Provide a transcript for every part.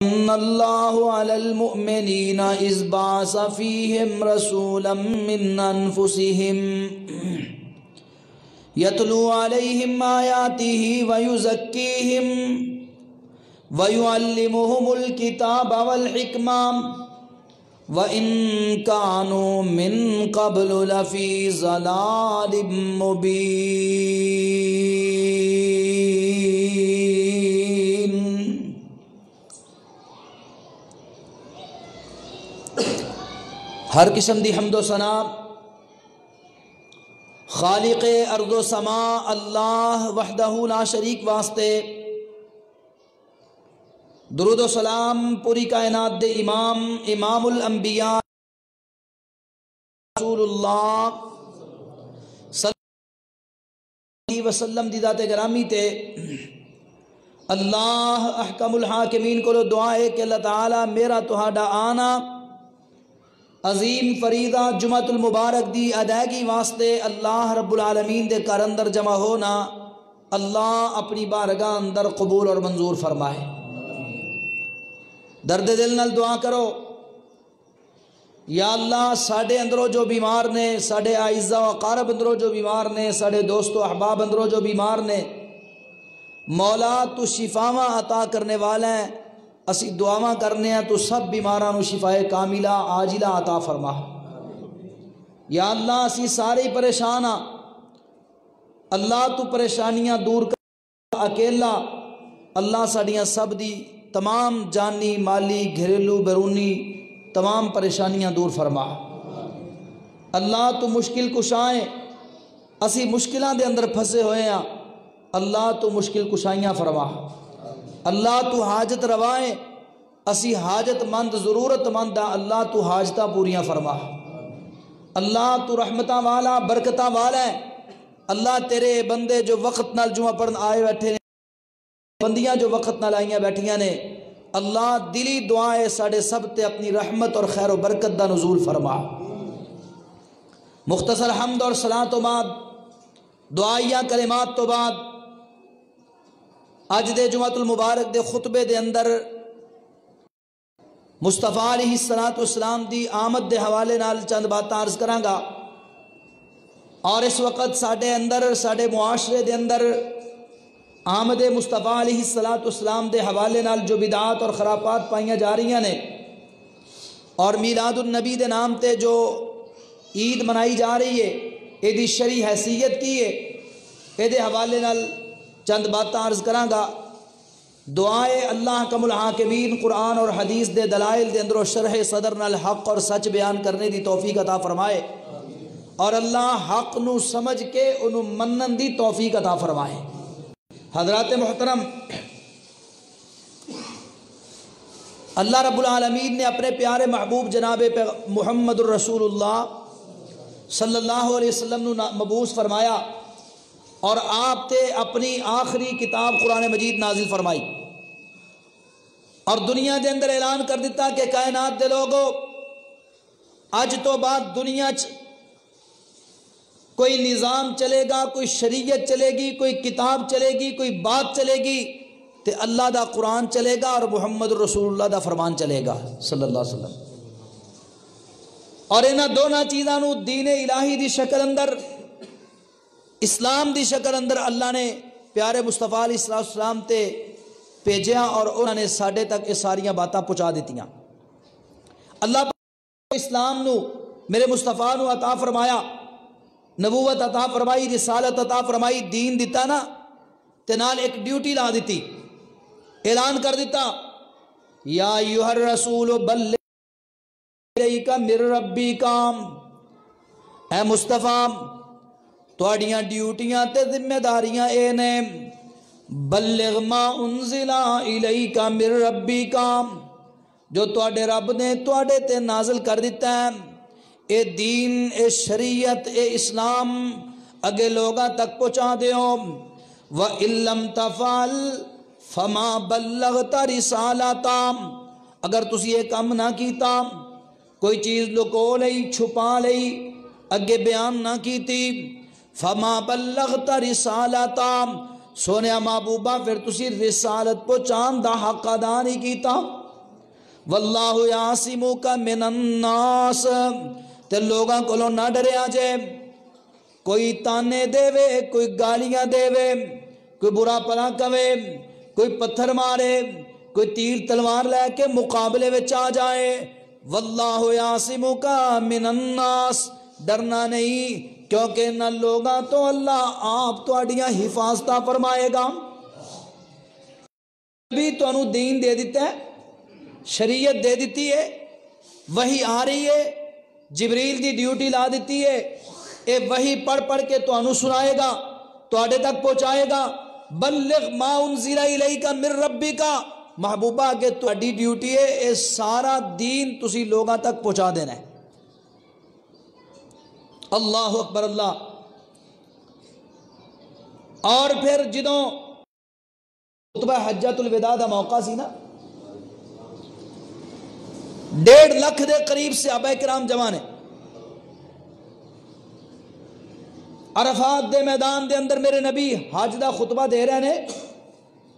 ان اللہ علی المؤمنین اذ بعث فیہم رسولا من انفسہم یتلو علیہم آیاتہ ویزکیہم ویعلمہم الکتاب والحکمہ وَإِن كَانُوا مِن قَبْلُ لَفِي ضَلَالٍ مُبِينٍ۔ ہر قسم دی حمد و ثنا خالق ارض و سما اللہ وحدہ لا شریک واسطے، درود و سلام پوری کائنات دے امام الانبیاء رسول اللہ صلی اللہ علیہ وسلم دی ذات گرامی تے اللہ احکم الحاکمین کو دعا ہے کہ اللہ تعالیٰ میرا تہاڈا آنا عظیم فریضہ جمعۃ المبارک دی ادائیگی واسطے اللہ رب العالمین دے گھر اندر جمع ہونا اللہ اپنی بارگاہ اندر قبول اور منظور فرمائے۔ درد دل نال دعا کرو، یا اللہ ساڈے اندروں جو بیمار نے، ساڈے اعزاء و اقارب اندروں جو بیمار نے، ساڈے دوست و احباب اندروں جو بیمار نے، مولا تو شفاواں عطا کرنے والا ہے، اسی دعاواں کرنے ہیں تو سب بیماراں نو شفائے کاملہ عاجلہ عطا فرما۔ یا اللہ اسی سارے پریشان ہاں، اللہ تو پریشانیاں دور کر، اکیلا اللہ ساڈیاں سب دی تمام جانی مالی گھریلو بیرونی تمام پریشانیاں دور فرما۔ اللہ تو مشکل کشائیں، اسی مشکلاں دے اندر پھنسے ہوئے ہیں، اللہ تو مشکل کشائیاں فرما۔ اللہ تو حاجت روائیں، اسی حاجت مند ضرورت مند ہیں، اللہ تو حاجتاں پوریاں فرما۔ اللہ تو رحمتاں والا برکتاں والا ہے، اللہ تیرے بندے جو وقت نال جمعہ پڑھن آئے بیٹھے نے، بندیاں جو وقت نال آئیاں بیٹھیاں نے، اللہ دلی دعائے ساڑھے سب تے اپنی رحمت اور خیر و برکت دا نزول فرما۔ مختصر حمد اور صلاۃ تو بعد، دعائیہ کلمات تو بعد، اج دے جمعۃ المبارک دے خطبے دے اندر مصطفیٰ علیہ السلام دی آمد دے حوالے نال چند باتاں عرض کراں گا، اور اس وقت ساڑھے اندر ساڑھے معاشرے دے اندر آمد مصطفیٰ علیہ السلام دے حوالے نال جو بدعات اور خرافات پائیاں جا رہی ہیں نے، اور میلاد النبی دے نام تے جو عید منائی جا رہی ہے، یہ دی شرعی حیثیت کی ہے، یہ دے حوالے نال چند باتاں عرض کراں گا۔ دعائے اللہ حکم الحاکمین قرآن اور حدیث دے دلائل دے اندر و شرح صدر نال حق اور سچ بیان کرنے دی توفیق عطا فرمائے، اور اللہ حق نو سمجھ کے انہوں منن دی توفیق عطا فرمائے۔ حضرات محترم، اللہ رب العالمین نے اپنے پیارے محبوب جناب محمد الرسول اللہ صلی اللہ علیہ وسلم نو مبعوث فرمایا، اور آپ تے اپنی آخری کتاب قرآن مجید نازل فرمائی، اور دنیا دے اندر اعلان کر دیتا کہ کائنات دے لوگو اج تو بعد دنیا کوئی نظام چلے گا، کوئی شریعت چلے گی، کوئی کتاب چلے گی، کوئی بات چلے گی تے اللہ دا قرآن چلے گا اور محمد رسول اللہ دا فرمان چلے گا صلی اللہ علیہ وسلم۔ اور انہاں دونوں چیزاں نو دین الہی دی شکل اندر، اسلام دی شکل اندر اللہ نے پیارے مصطفیٰ علیہ السلام تے بھیجیا، اور انہوں نے ساڈے تک یہ ساریاں باتاں پہنچا دیتیاں۔ اللہ اسلام نو میرے مصطفیٰ نو عطا فرمایا، نبوت عطا فرمائی، رسالت عطا فرمائی، دین دیتا نا تے نال ایک ڈیوٹی لا دیتی، اعلان کر دیتا، یا ایھا الرسول بلغ الیک من ربک، اے مصطفیٰ تواڈیاں ڈیوٹیاں تے ذمہ داریاں اے نے، بلغ ما انزل الیک من ربک، جو تواڈے رب نے تواڈے تے نازل کر دیتا ہے، اے دین، اے شریعت، اے اسلام اگے لوگاں تک پہنچا دیو۔ وَإِن لَّمْ تَفْعَلْ فَمَا بَلَّغْتَ رِسَالَتَهُ، اگر تسی یہ کام نہ کیتا، کوئی چیز لکو لئی، چھپا لئی، اگے بیان نہ کیتی، فَمَا بَلَّغْتَ رِسَالَتَهُ، سونے محبوبہ پھر تسی رسالت پہنچان دا حق ادا نہیں کیتا۔ واللہ یعصمک من الناس، تے لوگاں کولوں نہ ڈریا جے، کوئی تانے دے وے، کوئی گالیاں دے وے، کوئی برا بھلا کہے، کوئی پتھر مارے، کوئی تیر تلوار لے کے مقابلے وچ آ جائے، واللہ یعصمک من الناس، ڈرنا نہیں، کیونکہ نہ لوگاں تو اللہ آپ تہاڈیاں حفاظتاں فرمائے گا۔ بھی تو انہوں دین دے دیتا ہے، شریعت دے دیتی ہے، وحی آ رہی ہے، جبریل دی ڈیوٹی لا دیتی ہے، اے وحی پڑھ پڑھ کے تو انہوں سنائے گا، تو آڑے تک پہنچائے گا۔ بلغ ما انزل الیک من ربک، محبوبہ کہ تو اڈی ڈیوٹی ہے اے سارا دین تسی لوگاں تک پہنچا دینا ہے۔ اللہ اکبر اللہ۔ اور پھر جدوں خطبہ حجۃ الوداع دا موقع سی نا، 1.5 لاکھ دے قریب صحابہ کرام جمع نے، عرفات دے میدان دے اندر میرے نبی حج دا خطبہ دے رہے نے،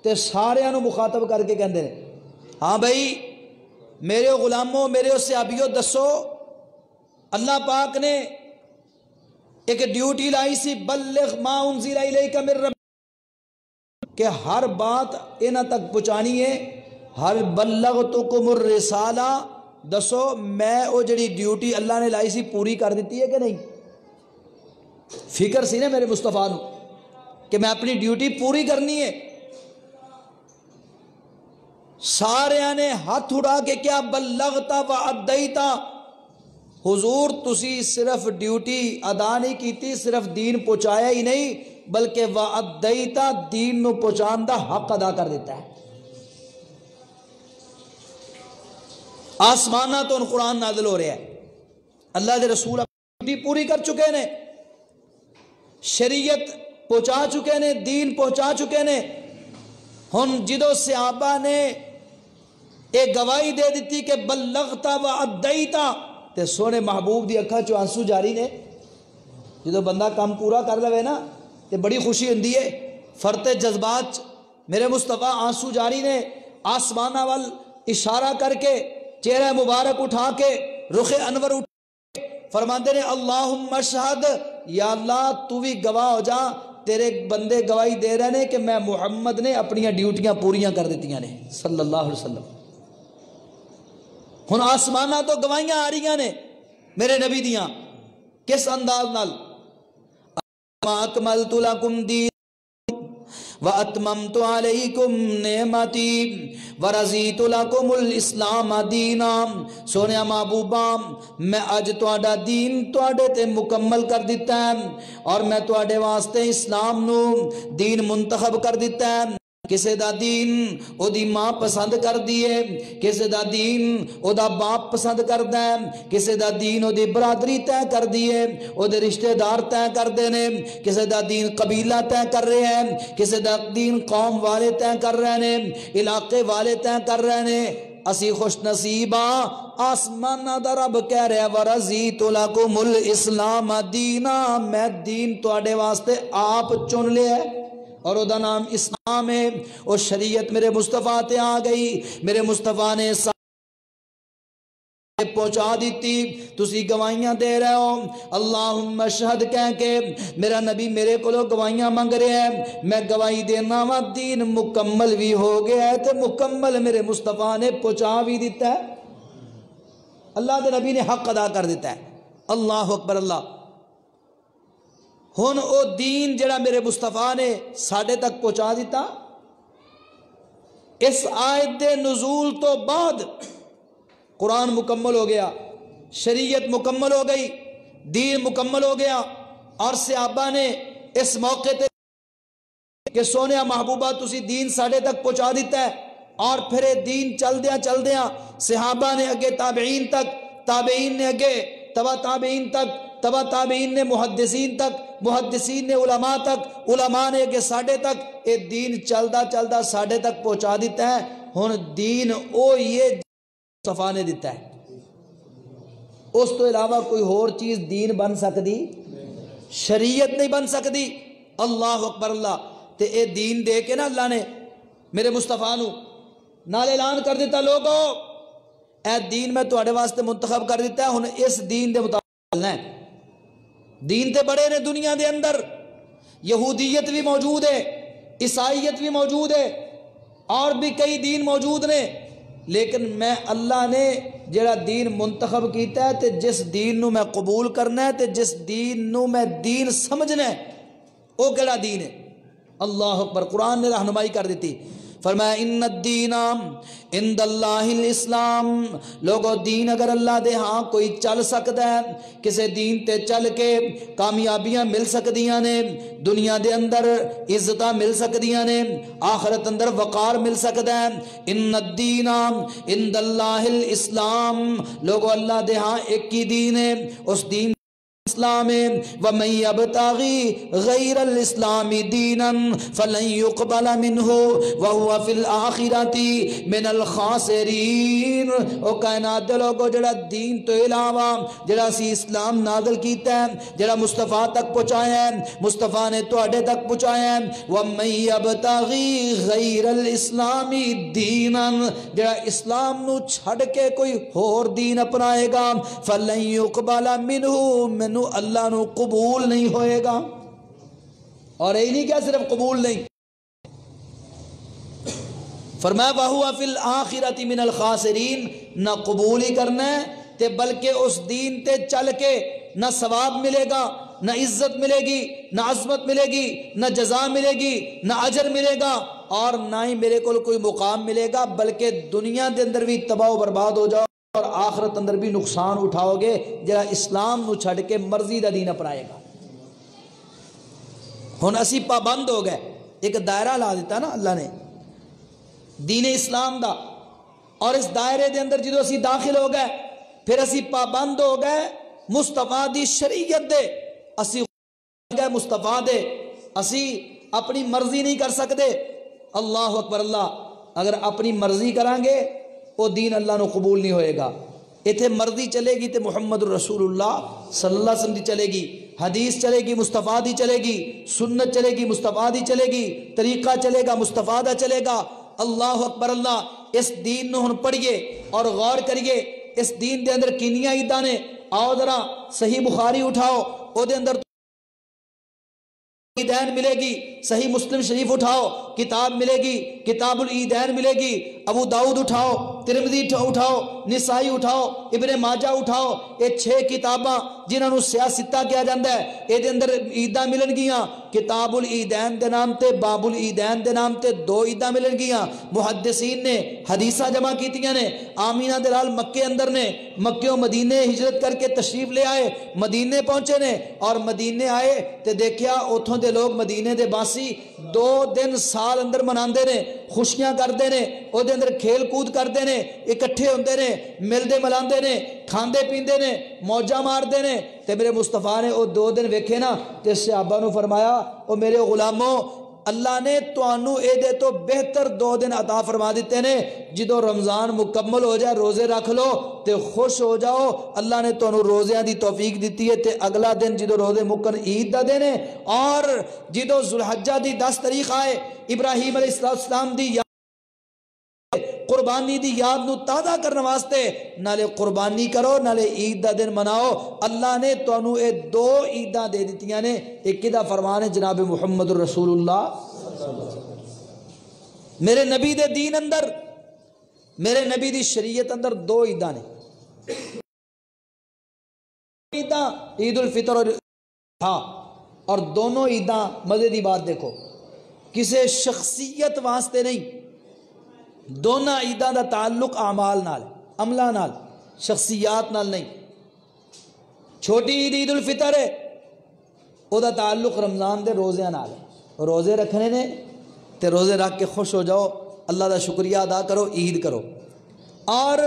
تے سارے انہوں مخاطب کر کے کہندے نے، ہاں بھائی میرے غلاموں، میرے صحابیوں، دسو اللہ پاک نے ایک ڈیوٹی لائی سی، بلغ ما انزل الیک من ربک، کہ ہر بات انہاں تک پہنچانی ہے، ہر بلغتکم الرسالہ، دسو میں وہ جڑی ڈیوٹی اللہ نے لائی سی پوری کر دیتی ہے کہ نہیں؟ فکر سی نا میرے مصطفیٰ نو کہ میں اپنی ڈیوٹی پوری کرنی ہے۔ سارے نے ہاتھ اڑا کے کیا، بلغتا و ادیتا، حضور تسی صرف ڈیوٹی ادا نہیں کیتی، صرف دین پہنچایا ہی نہیں بلکہ و ادیتا، دین نو پہنچان دا حق ادا کر دیتا ہے۔ آسمانہ تو ان قرآن نازل ہو رہا ہے، اللہ دے رسول ڈیوٹی پوری کر چکے نے، شریعت پہنچا چکے نے، دین پہنچا چکے نے۔ ہن جدو صحابہ نے ایک گواہی دے دیتی کہ بلغتا و ادیتا، تے سونے محبوب دی اکھاں چوں آنسو جاری نے۔ جدو بندہ کام پورا کر لوے نا تے بڑی خوشی ہوندی ہے، فرتے جذبات میرے مصطفیٰ آنسو جاری نے، آسمانہ وال اشارہ کر کے چہرہ مبارک اٹھا کے رخ انور اٹھا کے فرماندے نے اللہم اشہد، یا اللہ تو بھی گواہ ہو جا، تیرے بندے گواہی دے رہے نے کہ میں محمد نے اپنی ڈیوٹیاں پوریاں کر دیتیاں نے صلی اللہ علیہ وسلم۔ ہن آسمانہ تو گواہیاں آ رہی نے میرے نبی دیاں، کس انداز نال، اکملت لکم دین وَأَتْمَمْتُ عَلَيْكُمْ نِعْمَتِي وَرَضِيتُ لَكُمُ الْإِسْلَامَ دِينًا، سونیا محبوبہ میں اج تواڈا دین تواڈے تے مکمل کر دیتا ہے، اور میں تواڈے واسطے اسلام نو دین منتخب کر دیتا ہے۔ کسے دا دین او دی ماں پسند کر دیے، کسے دا دین او دا باپ پسند کر دے، کسے دا دین او دی برادری طے کر دیے، او دے رشتہ دار طے کر دینے، کسے دا دین قبیلہ طے کر رہے ہیں، کسے دا دین قوم والے طے کر رہے ہیں، علاقے والے طے کر رہے ہیں۔ اسی خوش نصیبہ آسمانہ دا رب کہہ رہے وَرَضِيتُ لَكُمُ الْإِسْلَامَ دِينًا، میں دین تواڈے واسطے آپ چن لے ہے، اور او دا نام اسلام ہے۔ اور شریعت میرے مصطفیٰ تے آ گئی، میرے مصطفیٰ نے پہنچا دیتی، تسی گواہیاں دے رہے ہو، اللہم اشہد کہہ کے میرا نبی میرے کو گواہیاں مانگ رہے ہیں، میں گواہی دینا وا دین مکمل بھی ہو گیا ہے، تے مکمل میرے مصطفیٰ نے پہنچا بھی دیتا ہے، اللہ دے نبی نے حق ادا کر دیتا ہے۔ اللہ اکبر اللہ۔ ہن او دین جڑا میرے مصطفیٰ نے ساڑھے تک پہنچا دیتا، اس آیت دے نزول تو بعد قرآن مکمل ہو گیا، شریعت مکمل ہو گئی، دین مکمل ہو گیا، اور صحابہ نے اس موقع تے کہ سونیا محبوبہ تسی دین ساڑھے تک پہنچا دیتا ہے، اور پھر دین چل دیاں صحابہ نے اگے تابعین تک، تابعین نے اگے تبا تابعین تک، تبا تابعین نے محدثین تک، محدثین نے علماء تک، علماء نے اگے ساڑھے تک، اے دین چلدا ساڑھے تک پہنچا دیتا ہے۔ ہن دین او یہ مصطفیٰ نے دیتا ہے، اس تو علاوہ کوئی اور چیز دین بن سکتی، شریعت نہیں بن سکتی۔ اللہ اکبر اللہ۔ تے اے دین دے کے نا اللہ نے میرے مصطفیٰ نو نال اعلان کر دیتا، لوگو اے دین میں تواڈے واسطے منتخب کر دیتا ہے، ہن اس دین دے مطابق چلنا ہے۔ دین تے بڑے نے دنیا دے اندر، یہودیت بھی موجود ہے، عیسائیت بھی موجود ہے، اور بھی کئی دین موجود نے، لیکن میں اللہ نے جڑا دین منتخب کیتا ہے تے جس دین نو میں قبول کرنا ہے تے جس دین نو میں دین سمجھنا ہے، وہ کیڑا دین ہے؟ اللہ اکبر۔ قرآن نے رہنمائی کر دیتی، فرمایا ان الدین عند اللہ الاسلام، لوگو دین اگر اللہ دے ہاں کوئی چل سکتا ہے، کسے دین تے چل کے کامیابیاں مل سکدیاں نے، دنیا دے اندر عزتاں مل سکدیاں نے، آخرت اندر وقار مل سکتا ہے۔ ان الدین عند اللہ الاسلام، لوگو اللہ دے ہاں ایک ہی دین ہے، اس دین اسلام ہے۔ وَمَن يَبْتَغِي غَيْرَ الْإِسْلَامِ دِينًا فَلَن يُقْبَلَ مِنْهُ وَهُوَ فِي الْآخِرَةِ مِنَ الْخَاسِرِينَ۔ او کائنات دے لوگو، جڑا دین تو علاوہ جڑا سی اسلام نازل کیتا ہے، جڑا مصطفیٰ تک پہنچایا ہے، مصطفیٰ نے تواڈے تک پہنچایا ہے، وَمَن يَبْتَغِي غَيْرَ الْإِسْلَامِ دِينًا، جڑا اسلام نو چھڑ کے کوئی اور دین اپنائے گا، فَلَن يُقْبَلَ مِنْهُ، نو اللہ نو قبول نہیں ہوئے گا۔ اور یہی نہیں کیا صرف قبول نہیں، فرمایا وَهُوَ فِي الْآخِرَةِ مِنَ الْخَاسِرِينَ، نہ قبول ہی کرنا ہے تے بلکہ اس دین تے چل کے نہ ثواب ملے گا، نہ عزت ملے گی، نہ عظمت ملے گی، نہ جزا ملے گی، نہ اجر ملے گا، اور نہ ہی میرے کو کوئی مقام ملے گا، بلکہ دنیا دے اندر بھی تباہ و برباد ہو جاؤ اور آخرت اندر بھی نقصان اٹھاؤ گے، جڑا اسلام نو چھڑ کے مرضی دا دین اپنائے گا۔ ہن اسی پابند ہو گئے، ایک دائرہ لا دیتا نا اللہ نے دین اسلام دا، اور اس دائرے دے اندر جدو اسی داخل ہو گئے پھر اسی پابند ہو گئے مصطفیٰ دی شریعت دے، اسی گئے مصطفیٰ دے، اسی اپنی مرضی نہیں کر سکتے۔ اللہ اکبر۔ اللہ اگر اپنی مرضی کریں گے وہ دین اللہ نو قبول نہیں ہوئے گا۔ اتھے مرضی چلے گی تے محمد رسول اللہ صلی اللہ علیہ وسلم دی چلے گی، حدیث چلے گی مصطفیٰ دی چلے گی، سنت چلے گی مصطفیٰ دی چلے گی، طریقہ چلے گا مصطفیٰ دا چلے گا۔ اللہ اکبر۔ اللہ اس دین نو ہن پڑھیے اور غور کریے، اس دین دے اندر کینیاں عیداں نے۔ آؤ ذرا صحیح بخاری اٹھاؤ، او دے اندر عیدین ملے گی، صحیح مسلم شریف اٹھاؤ کتاب ملے گی، کتاب العیدین ملے گی، ابو داؤد اٹھاؤ، ترمذی اٹھاؤ، نسائی اٹھاؤ، ابن ماجہ اٹھاؤ، یہ 6 کتاباں جنہاں نو سیاستہ کیا جاندہ ہے، اے دے اندر عیداں ملن گیاں۔ کتاب العیدین دے نام تے، باب العیدین دے نام تے 2 عیداں ملن گیاں۔ محدثین نے حدیثہ جمع کیتیاں نے، آمینہ دلال مکے اندر نے، مکے و مدینے ہجرت کر کے تشریف لے آئے، مدینے پہنچے نے، اور مدینے آئے تے دیکھیا اتھوں دے لوگ مدینے دے باسی 2 دن سال اندر مناندے نے، خوشیاں کردے نے، او دے اندر کھیل کود کردے نے، اکٹھے ہوندے نے، ملدے ملاندے نے، کھاندے پیندے نے، موجہ مار دے نے۔ تے میرے مصطفیٰ نے او 2 دن ویکھے نا تے صحابہ نو فرمایا او میرے غلاموں، اللہ نے توانو اے دے تو بہتر 2 دن عطا فرما دیتے نے، جدو رمضان مکمل ہو جائے روزے رکھ لو تے خوش ہو جاؤ، اللہ نے توانو روزیاں دی توفیق دیتی ہے تے اگلا دن جدو روزے مکن عید دا دینے، اور جدو ذوالحجہ دی 10 تاریخ آئے ابراہیم علیہ السلام دی قربانی دی یاد نو تازہ کرنے واسطے نالے قربانی کرو نالے عید دا دن مناؤ۔ اللہ نے توانو اے 2 عیداں دے دیتیاں نے۔ ایک دا فرمان ہے جناب محمد رسول اللہ، میرے نبی دے دین اندر، میرے نبی دی شریعت اندر 2 عیداں نے، عیداں عید الفطر اور ہاں، اور دونوں عیداں مزے دی بات دیکھو کسے شخصیت واسطے نہیں، دونوں عیداں دا تعلق اعمال نال، عملہ نال، شخصیات نال نہیں۔ چھوٹی عید عید الفطر ہے، او دا تعلق رمضان دے روزے نال ہے، روزے رکھنے نے تے روزے رکھ کے خوش ہو جاؤ، اللہ دا شکریہ ادا کرو، عید کرو۔ اور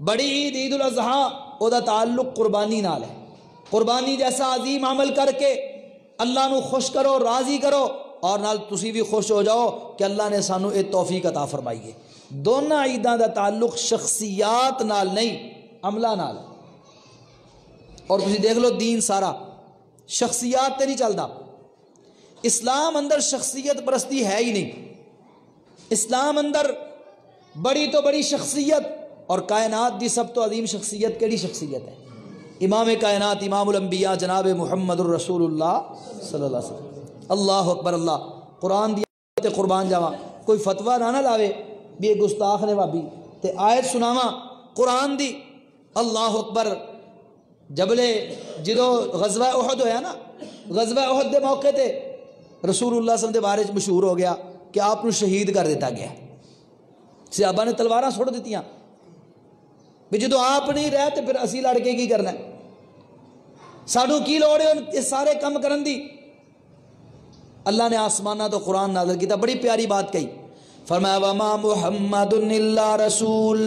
بڑی عید عید الاضحیٰ، او دا تعلق قربانی نال ہے، قربانی جیسا عظیم عمل کر کے اللہ نو خوش کرو، راضی کرو، اور نال تسی بھی خوش ہو جاؤ کہ اللہ نے سانو اے توفیق عطا فرمائی ہے۔ دونوں عیداں دا تعلق شخصیات نال نہیں، عملہ نال۔ اور تسی دیکھ لو دین سارا شخصیات تے نہیں چلدا، اسلام اندر شخصیت پرستی ہے ہی نہیں۔ اسلام اندر بڑی تو بڑی شخصیت اور کائنات دی سب تو عظیم شخصیت کیڑی شخصیت ہے؟ امام کائنات امام الانبیاء جناب محمد الرسول اللہ صلی اللہ علیہ وسلم۔ اللہ اکبر اللہ۔ قرآن دی آیت قربان جاواں، کوئی فتویٰ نہ لاوے بھی یہ گستاخ نے بھابی تے آیت سناواں قرآن دی۔ اللہ اکبر۔ جبلے جدو غزوہ احد ہویا نا، غزوہ احد دے موقع تے رسول اللہ صلی اللہ علیہ وسلم دے بارے مشہور ہو گیا کہ آپ کو شہید کر دیتا گیا، صحابہ نے تلواراں سٹ دیتیاں بھی جدو آپ نہیں رہے تو پھر اسی لڑ کے کی کرنا ہے، سانوں کی لوڑ ہے یہ سارے کم کرن دی۔ اللہ نے آسمانہ تو قرآن نازل کیتا، بڑی پیاری بات کہی، فرمایا وما محمد الا رسول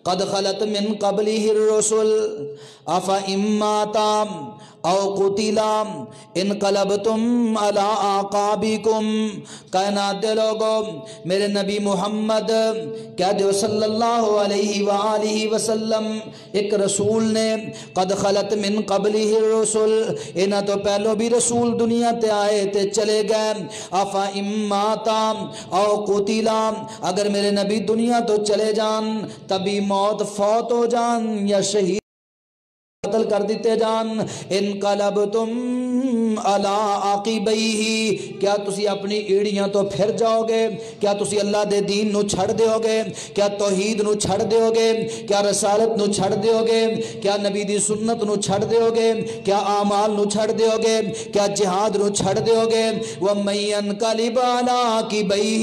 قد خلت من قبلہ الرسل افا اماتا او قتلا انقلبتم علی اعقابکم۔ کائنات دے لوگو، میرے نبی محمد کہہ دیو صلی اللہ علیہ وآلہ وسلم، ایک رسول نے قد خلت من قبلہ الرسل، انہاں تو پہلو بھی رسول دنیا تے آئے تے چلے گئے، افا اماتا او قتلا، اگر میرے نبی دنیا تو چلے جان تبھی موت فوت ہو جان یا شہید قتل کر دیتے جان، انقلبتم علی عاقبیہ، کیا تسی اپنی ایڑیاں تو پھر جاؤ گے؟ کیا تسی اللہ دے دین نو چھڑ دیو گے؟ کیا توحید نو چھڑ دیو گے؟ کیا رسالت نو چھڑ دیو گے؟ کیا نبی دی سنت نو چھڑ دیو گے؟ کیا اعمال نو چھڑ دیو گے؟ کیا جہاد نو چھڑ دیو گے؟ وَمَن يَنْقَلِبْ عَلَىٰ عَاقِبَیْهِ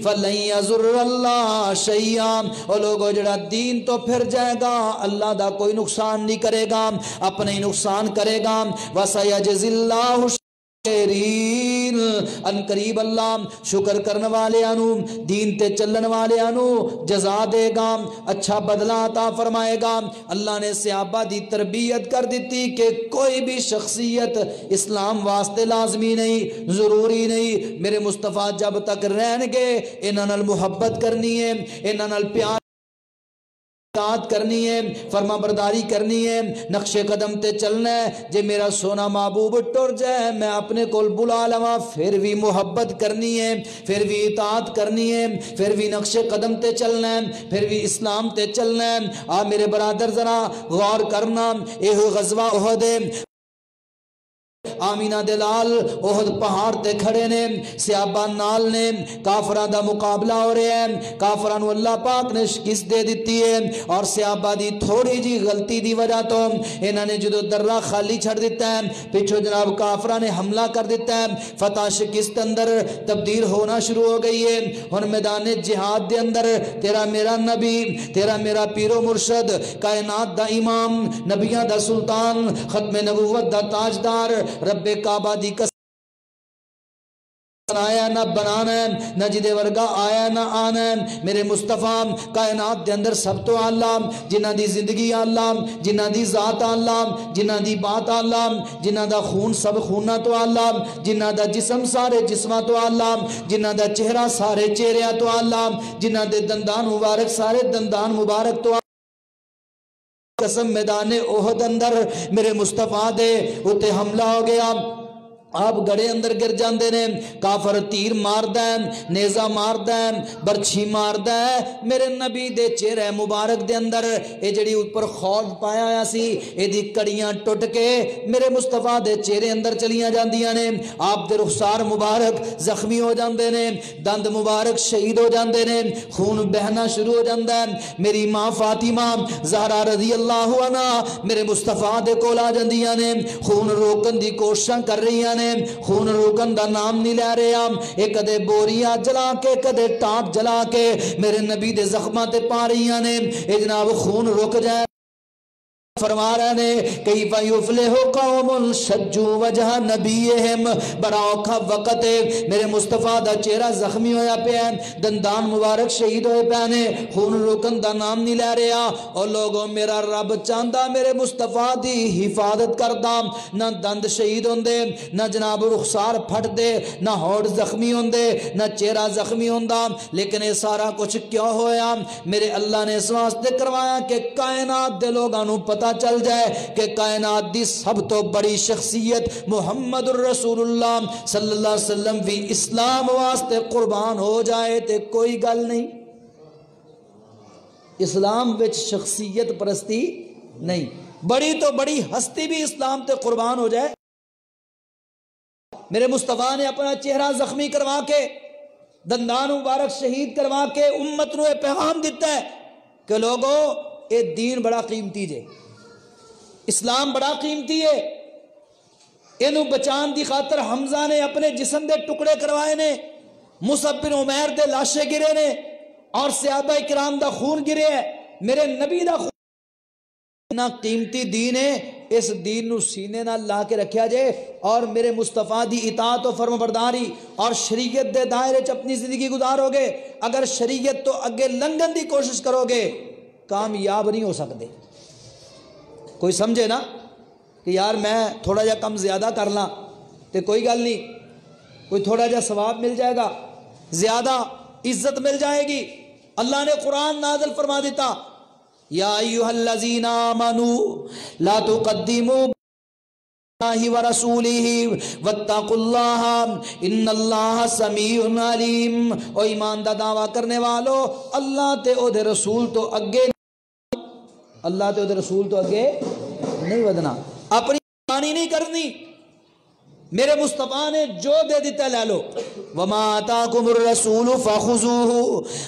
فَلَن يَضُرَّ اللَّهَ شَيْئًا، او لوگو جڑا دین تو پھر جائے گا اللہ دا کوئی نقصان نہیں کرے گا، اپنے نقصان کرے گا۔ وَسَيَجْزِي اللَّهُ الشَّاكِرِينَ، ان قریب اللہ شکر کرنے والے انو، دین تے چلن والے انو جزا دے گا، اچھا بدلہ عطا فرمائے گا۔ اللہ نے صحابہ دی تربیت کر دیتی کہ کوئی بھی شخصیت اسلام واسطے لازمی نہیں، ضروری نہیں، میرے مصطفیٰ جب تک رہن گے انہاں نال محبت کرنی ہے، انہاں نال پیار اطاعت کرنی ہے، فرما برداری کرنی ہے، نقش قدم تے چلنا ہے۔ جے میرا سونا محبوب ٹر جائے میں اپنے کول بلا لواں پھر بھی محبت کرنی ہے، پھر بھی اطاعت کرنی ہے، پھر بھی نقش قدم تے چلنا ہے، پھر بھی اسلام تے چلنا ہے۔ میرے برادر ذرا غور کرنا، اے غزوہ احد ہے، آمینہ دلال احد پہاڑ تے کھڑے نے، صحابہ نال نے، کافران دا مقابلہ ہو رہے ہیں، کافران اللہ پاک نے شکست دے دیتی ہے، اور صحابہ دی تھوڑی جی غلطی دی وجہ تو انہوں نے جدو درہ خالی چھڑ دیتا ہے، پچھو جناب کافران نے حملہ کر دیتا ہے، فتح شکست اندر تبدیل ہونا شروع ہو گئی ہے۔ اور میدان جہاد دے اندر تیرا میرا نبی، تیرا میرا پیر و مرشد، کائنات دا امام، نبیاں دا سلطان، ختم نبوت دا تاجدار، رب کعبہ دی قسم آیا نہ بنانا ہے، نہ جدے ورگا آیا نہ آنا ہے، میرے مصطفیٰ کائنات دے اندر سب تو اعلیٰ، جنہ دی زندگی اعلیٰ، جنہ دی ذات اعلیٰ، جنہ دی بات اعلیٰ، جنہ دا خون سب خونہ تو اعلیٰ، جنہ دا جسم سارے جسمہ تو اعلیٰ، جنہ دا چہرہ سارے چہرہ تو اعلیٰ، جنہ دے دندان مبارک سارے دندان مبارک تو قسم میدان احد اندر میرے مصطفیٰ دے اتے حملہ ہو گیا، آپ گڑے اندر گر جاندے نے، کافر تیر مار دین، نیزہ مار دین، برچھی مار دین، میرے نبی دے چہرے مبارک دے اندر اے جڑی اوپر خوف پایا آیا سی اے دی کڑیاں ٹوٹ کے میرے مصطفیٰ دے چہرے اندر چلیاں جاندیاں نے، آپ دے رخسار مبارک زخمی ہو جاندے نے، دند مبارک شہید ہو جاندے نے، خون بہنا شروع ہو جاندے ہیں۔ میری ماں فاطمہ زہرا رضی اللہ عنہ میرے مصطفیٰ دے کول آ جاندیاں نے، خون روکن دی کوششاں کر رہی ہیں، خون روکن دا نام نہیں لے رہے ہم، ایک کدے بوریاں جلا کے کدے ٹانک جلا کے میرے نبی دے زخماں تے پا رہی ہیں، اے جناب خون رک جائے۔ فرما رہے نے کیف یفلح قوم شجوا وجہ نبیہم، بڑا اوکھا وقت ہے، میرے مصطفیٰ دا چہرہ زخمی ہویا پیا ہے، دندان مبارک شہید ہوئے پیا نے، خون روکن دا نام نہیں لے رہا، اور لوگوں میرا رب چاندہ میرے مصطفیٰ دی حفاظت کردہ، نہ دند شہید ہوندے، نہ جناب رخسار پھٹ دے، نہ ہوڑ زخمی ہوندے، نہ چہرہ زخمی ہوندہ، لیکن یہ سارا کچھ کیوں ہویا؟ میرے اللہ نے اس واسطے کروایا کہ کائنات دے لوگانوں پتہ چل جائے کہ کائنات دی سب تو بڑی شخصیت محمد الرسول اللہ صلی اللہ علیہ وسلم بھی اسلام واسطے قربان ہو جائے تے کوئی گل نہیں، اسلام وچ شخصیت پرستی نہیں. بڑی تو بڑی ہستی بھی اسلام تے قربان ہو جائے. میرے مصطفیٰ نے اپنا چہرہ زخمی کروا کے دندان مبارک شہید کروا کے امت نو یہ پیغام دیتا ہے کہ لوگو اے دین بڑا قیمتی جے, اسلام بڑا قیمتی ہے. اینو بچان دی خاطر حمزہ نے اپنے جسم دے ٹکڑے کروائے نے, مصعب بن عمیر دے لاشے گرے نے, اور صحابہ کرام دا خون گرے ہے. میرے نبی دا خون اتنا قیمتی دین ہے, اس دین نو سینے نال لا کے رکھیا جائے اور میرے مصطفیٰ دی اطاعت و فرمبرداری اور شریعت دے دائرے چ اپنی زندگی گزارو گے. اگر شریعت تو اگے لنگن دی کوشش کرو گے کامیاب نہیں ہو سکتے. کوئی سمجھے نا کہ یار میں تھوڑا جا کم زیادہ کر لاں تو کوئی گل نہیں, کوئی تھوڑا جا ثواب مل جائے گا, زیادہ عزت مل جائے گی. اللہ نے قرآن نازل فرما دیتا, یا ایھا الذین آمنوا لا تقدموا اللہ ورسولہ واتقوا اللہ ان اللہ سمیع علیم. او ایمان دا دعویٰ کرنے والو, اللہ تے او دے رسول تو اگے, اللہ تے او دے رسول تو اگے نہیں ودنا, اپنی مانی نہیں کرنی. میرے مصطفیٰ نے جو دے دیتا لے لو. وما آتاکم الرسول فخذوہ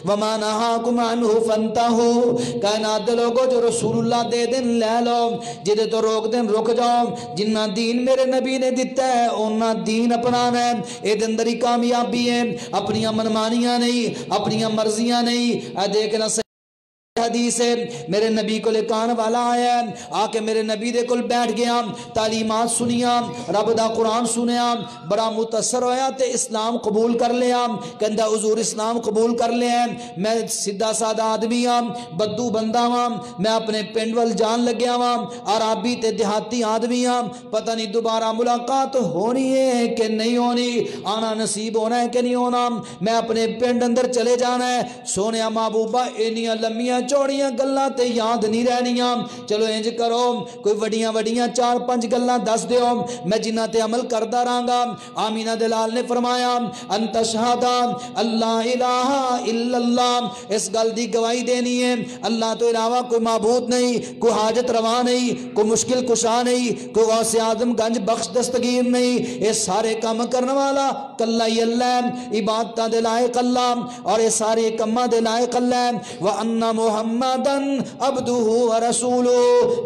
وما نہاکم عنہ فانتہوا. کائنات دے لوگو جو رسول اللہ دے دن لے لو, جدے تو روک دن رک جاؤ. جنہ دین میرے نبی نے دیتا ہے انہ دین اپنانا ہے. اے دن دری کامیابی ہے, اپنیاں منمانیاں نہیں, اپنیاں مرضیاں نہیں. اے دیکھنا حدیث ہے, میرے نبی کو لکان والا آیا ہے, آ کے میرے نبی دے کل بیٹھ گیا, تعلیمات سنیا, رب دا قرآن سنیا, بڑا متاثر ہویا تے اسلام قبول کر لیا. کہندا حضور اسلام قبول کر لیا, میں سیدھا سادہ آدمی ہاں, بدو بندہ ہاں, میں اپنے پنڈ ول جان لگیا ہاں, عربی تے دیہاتی آدمی ہاں, پتہ نہیں دوبارہ ملاقات ہونی ہے کہ نہیں ہونی, آنا نصیب ہونا ہے کہ نہیں ہونا, میں اپنے پنڈ اندر چلے جانا ہے. سونے محبوبہ اینیاں لمیاں چوڑیاں گلاں تے یاد نہیں رہنیاں. چلو انج کرو, کوئی وڈیاں وڈیاں 4-5 گلاں دس دیو, میں جنہاں تے عمل کردا رہاں گا. آمینہ دلال نے فرمایا انت شہادہ اللہ الہ الا اللہ, اس گل دی گواہی دینی ہے اللہ تو علاوہ کوئی معبود نہیں, کوئی حاجت روا نہیں, کوئی مشکل کشا نہیں, کوئی غوث اعظم گنج بخش دستگیر نہیں. یہ سارے کام کرنے والا کلا ہی اللہ, عبادتاں دے لائق اللہ, اور یہ سارے کماں دے لائق اللہ. وَأَنَّ محمدن عبدہ ورسولہ,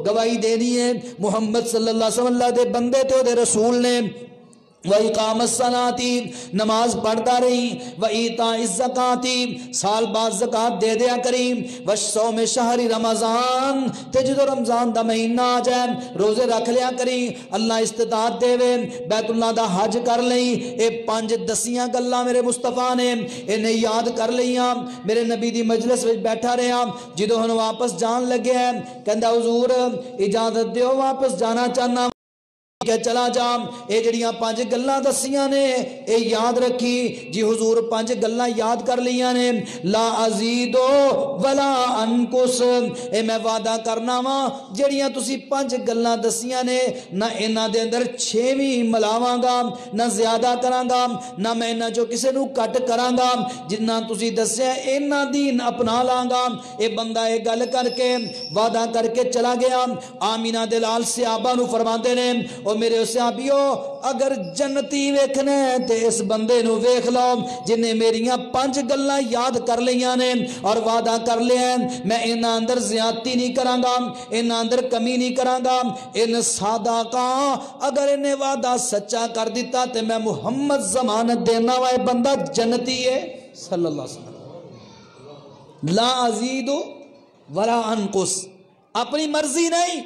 گواہی دینی ہے محمد صلی اللہ علیہ وسلم اللہ دے بندے تے دے رسول نے. وَإِقَامَ الصَّلَاةِ, نماز پڑھتا رہی. وَإِيتَاءِ الزَّكَاةِ, سال بعد زکات دے دیا کریں. وَالصَّوْمِ شَهْرِ رمضان, تے جدو رمضان دا مہینہ آ جائے روزے رکھ لیا کریں. اللہ استطاعت دے وے بیت اللہ دا حج کر لیں. اے 5 دسیاں گلاں میرے مصطفیٰ نے انہیں یاد کر لیاں. میرے نبی دی مجلس وچ بیٹھا رہا, جدو ہن واپس جان لگے کہندا حضور اجازت دیو واپس جانا چاہنا کہ چلا جا. اے جڑیاں 5 گلاں دسیاں نے اے یاد رکھی. جی حضور 5 گلاں یاد کر لیاں نے, لا ازیدو ولا انقص, اے میں وعدہ کرنا وا جڑیاں تسی 5 گلاں دسیاں نے نہ انہاں دے اندر 6ویں ملاواں گا, نہ زیادہ کراں گا, نہ میں انہاں چوں کسے نو کٹ کراں گا. جنہاں تسی دسیا انہاں دین اپنا لاں گا. اے بندہ اے گل کر کے وعدہ کر کے چلا گیا. آمینہ دلال صحابہ نو فرماندے نے, او میرے صحابیو اگر جنتی ویکھنے تے اس بندے نو ویکھ لو جنہیں میریاں 5 گلاں یاد کر لیاں نے اور وعدہ کر لیا میں انہاں اندر زیادتی نہیں کراں گا, انہاں اندر کمی نہیں کراں گا. ان صادقاں اگر انہیں وعدہ سچا کر دیتا تے میں محمد ضمانت دینا وائے بندہ جنتی ہے صلی اللہ علیہ وسلم. لا ازید ولا انقص, اپنی مرضی نہیں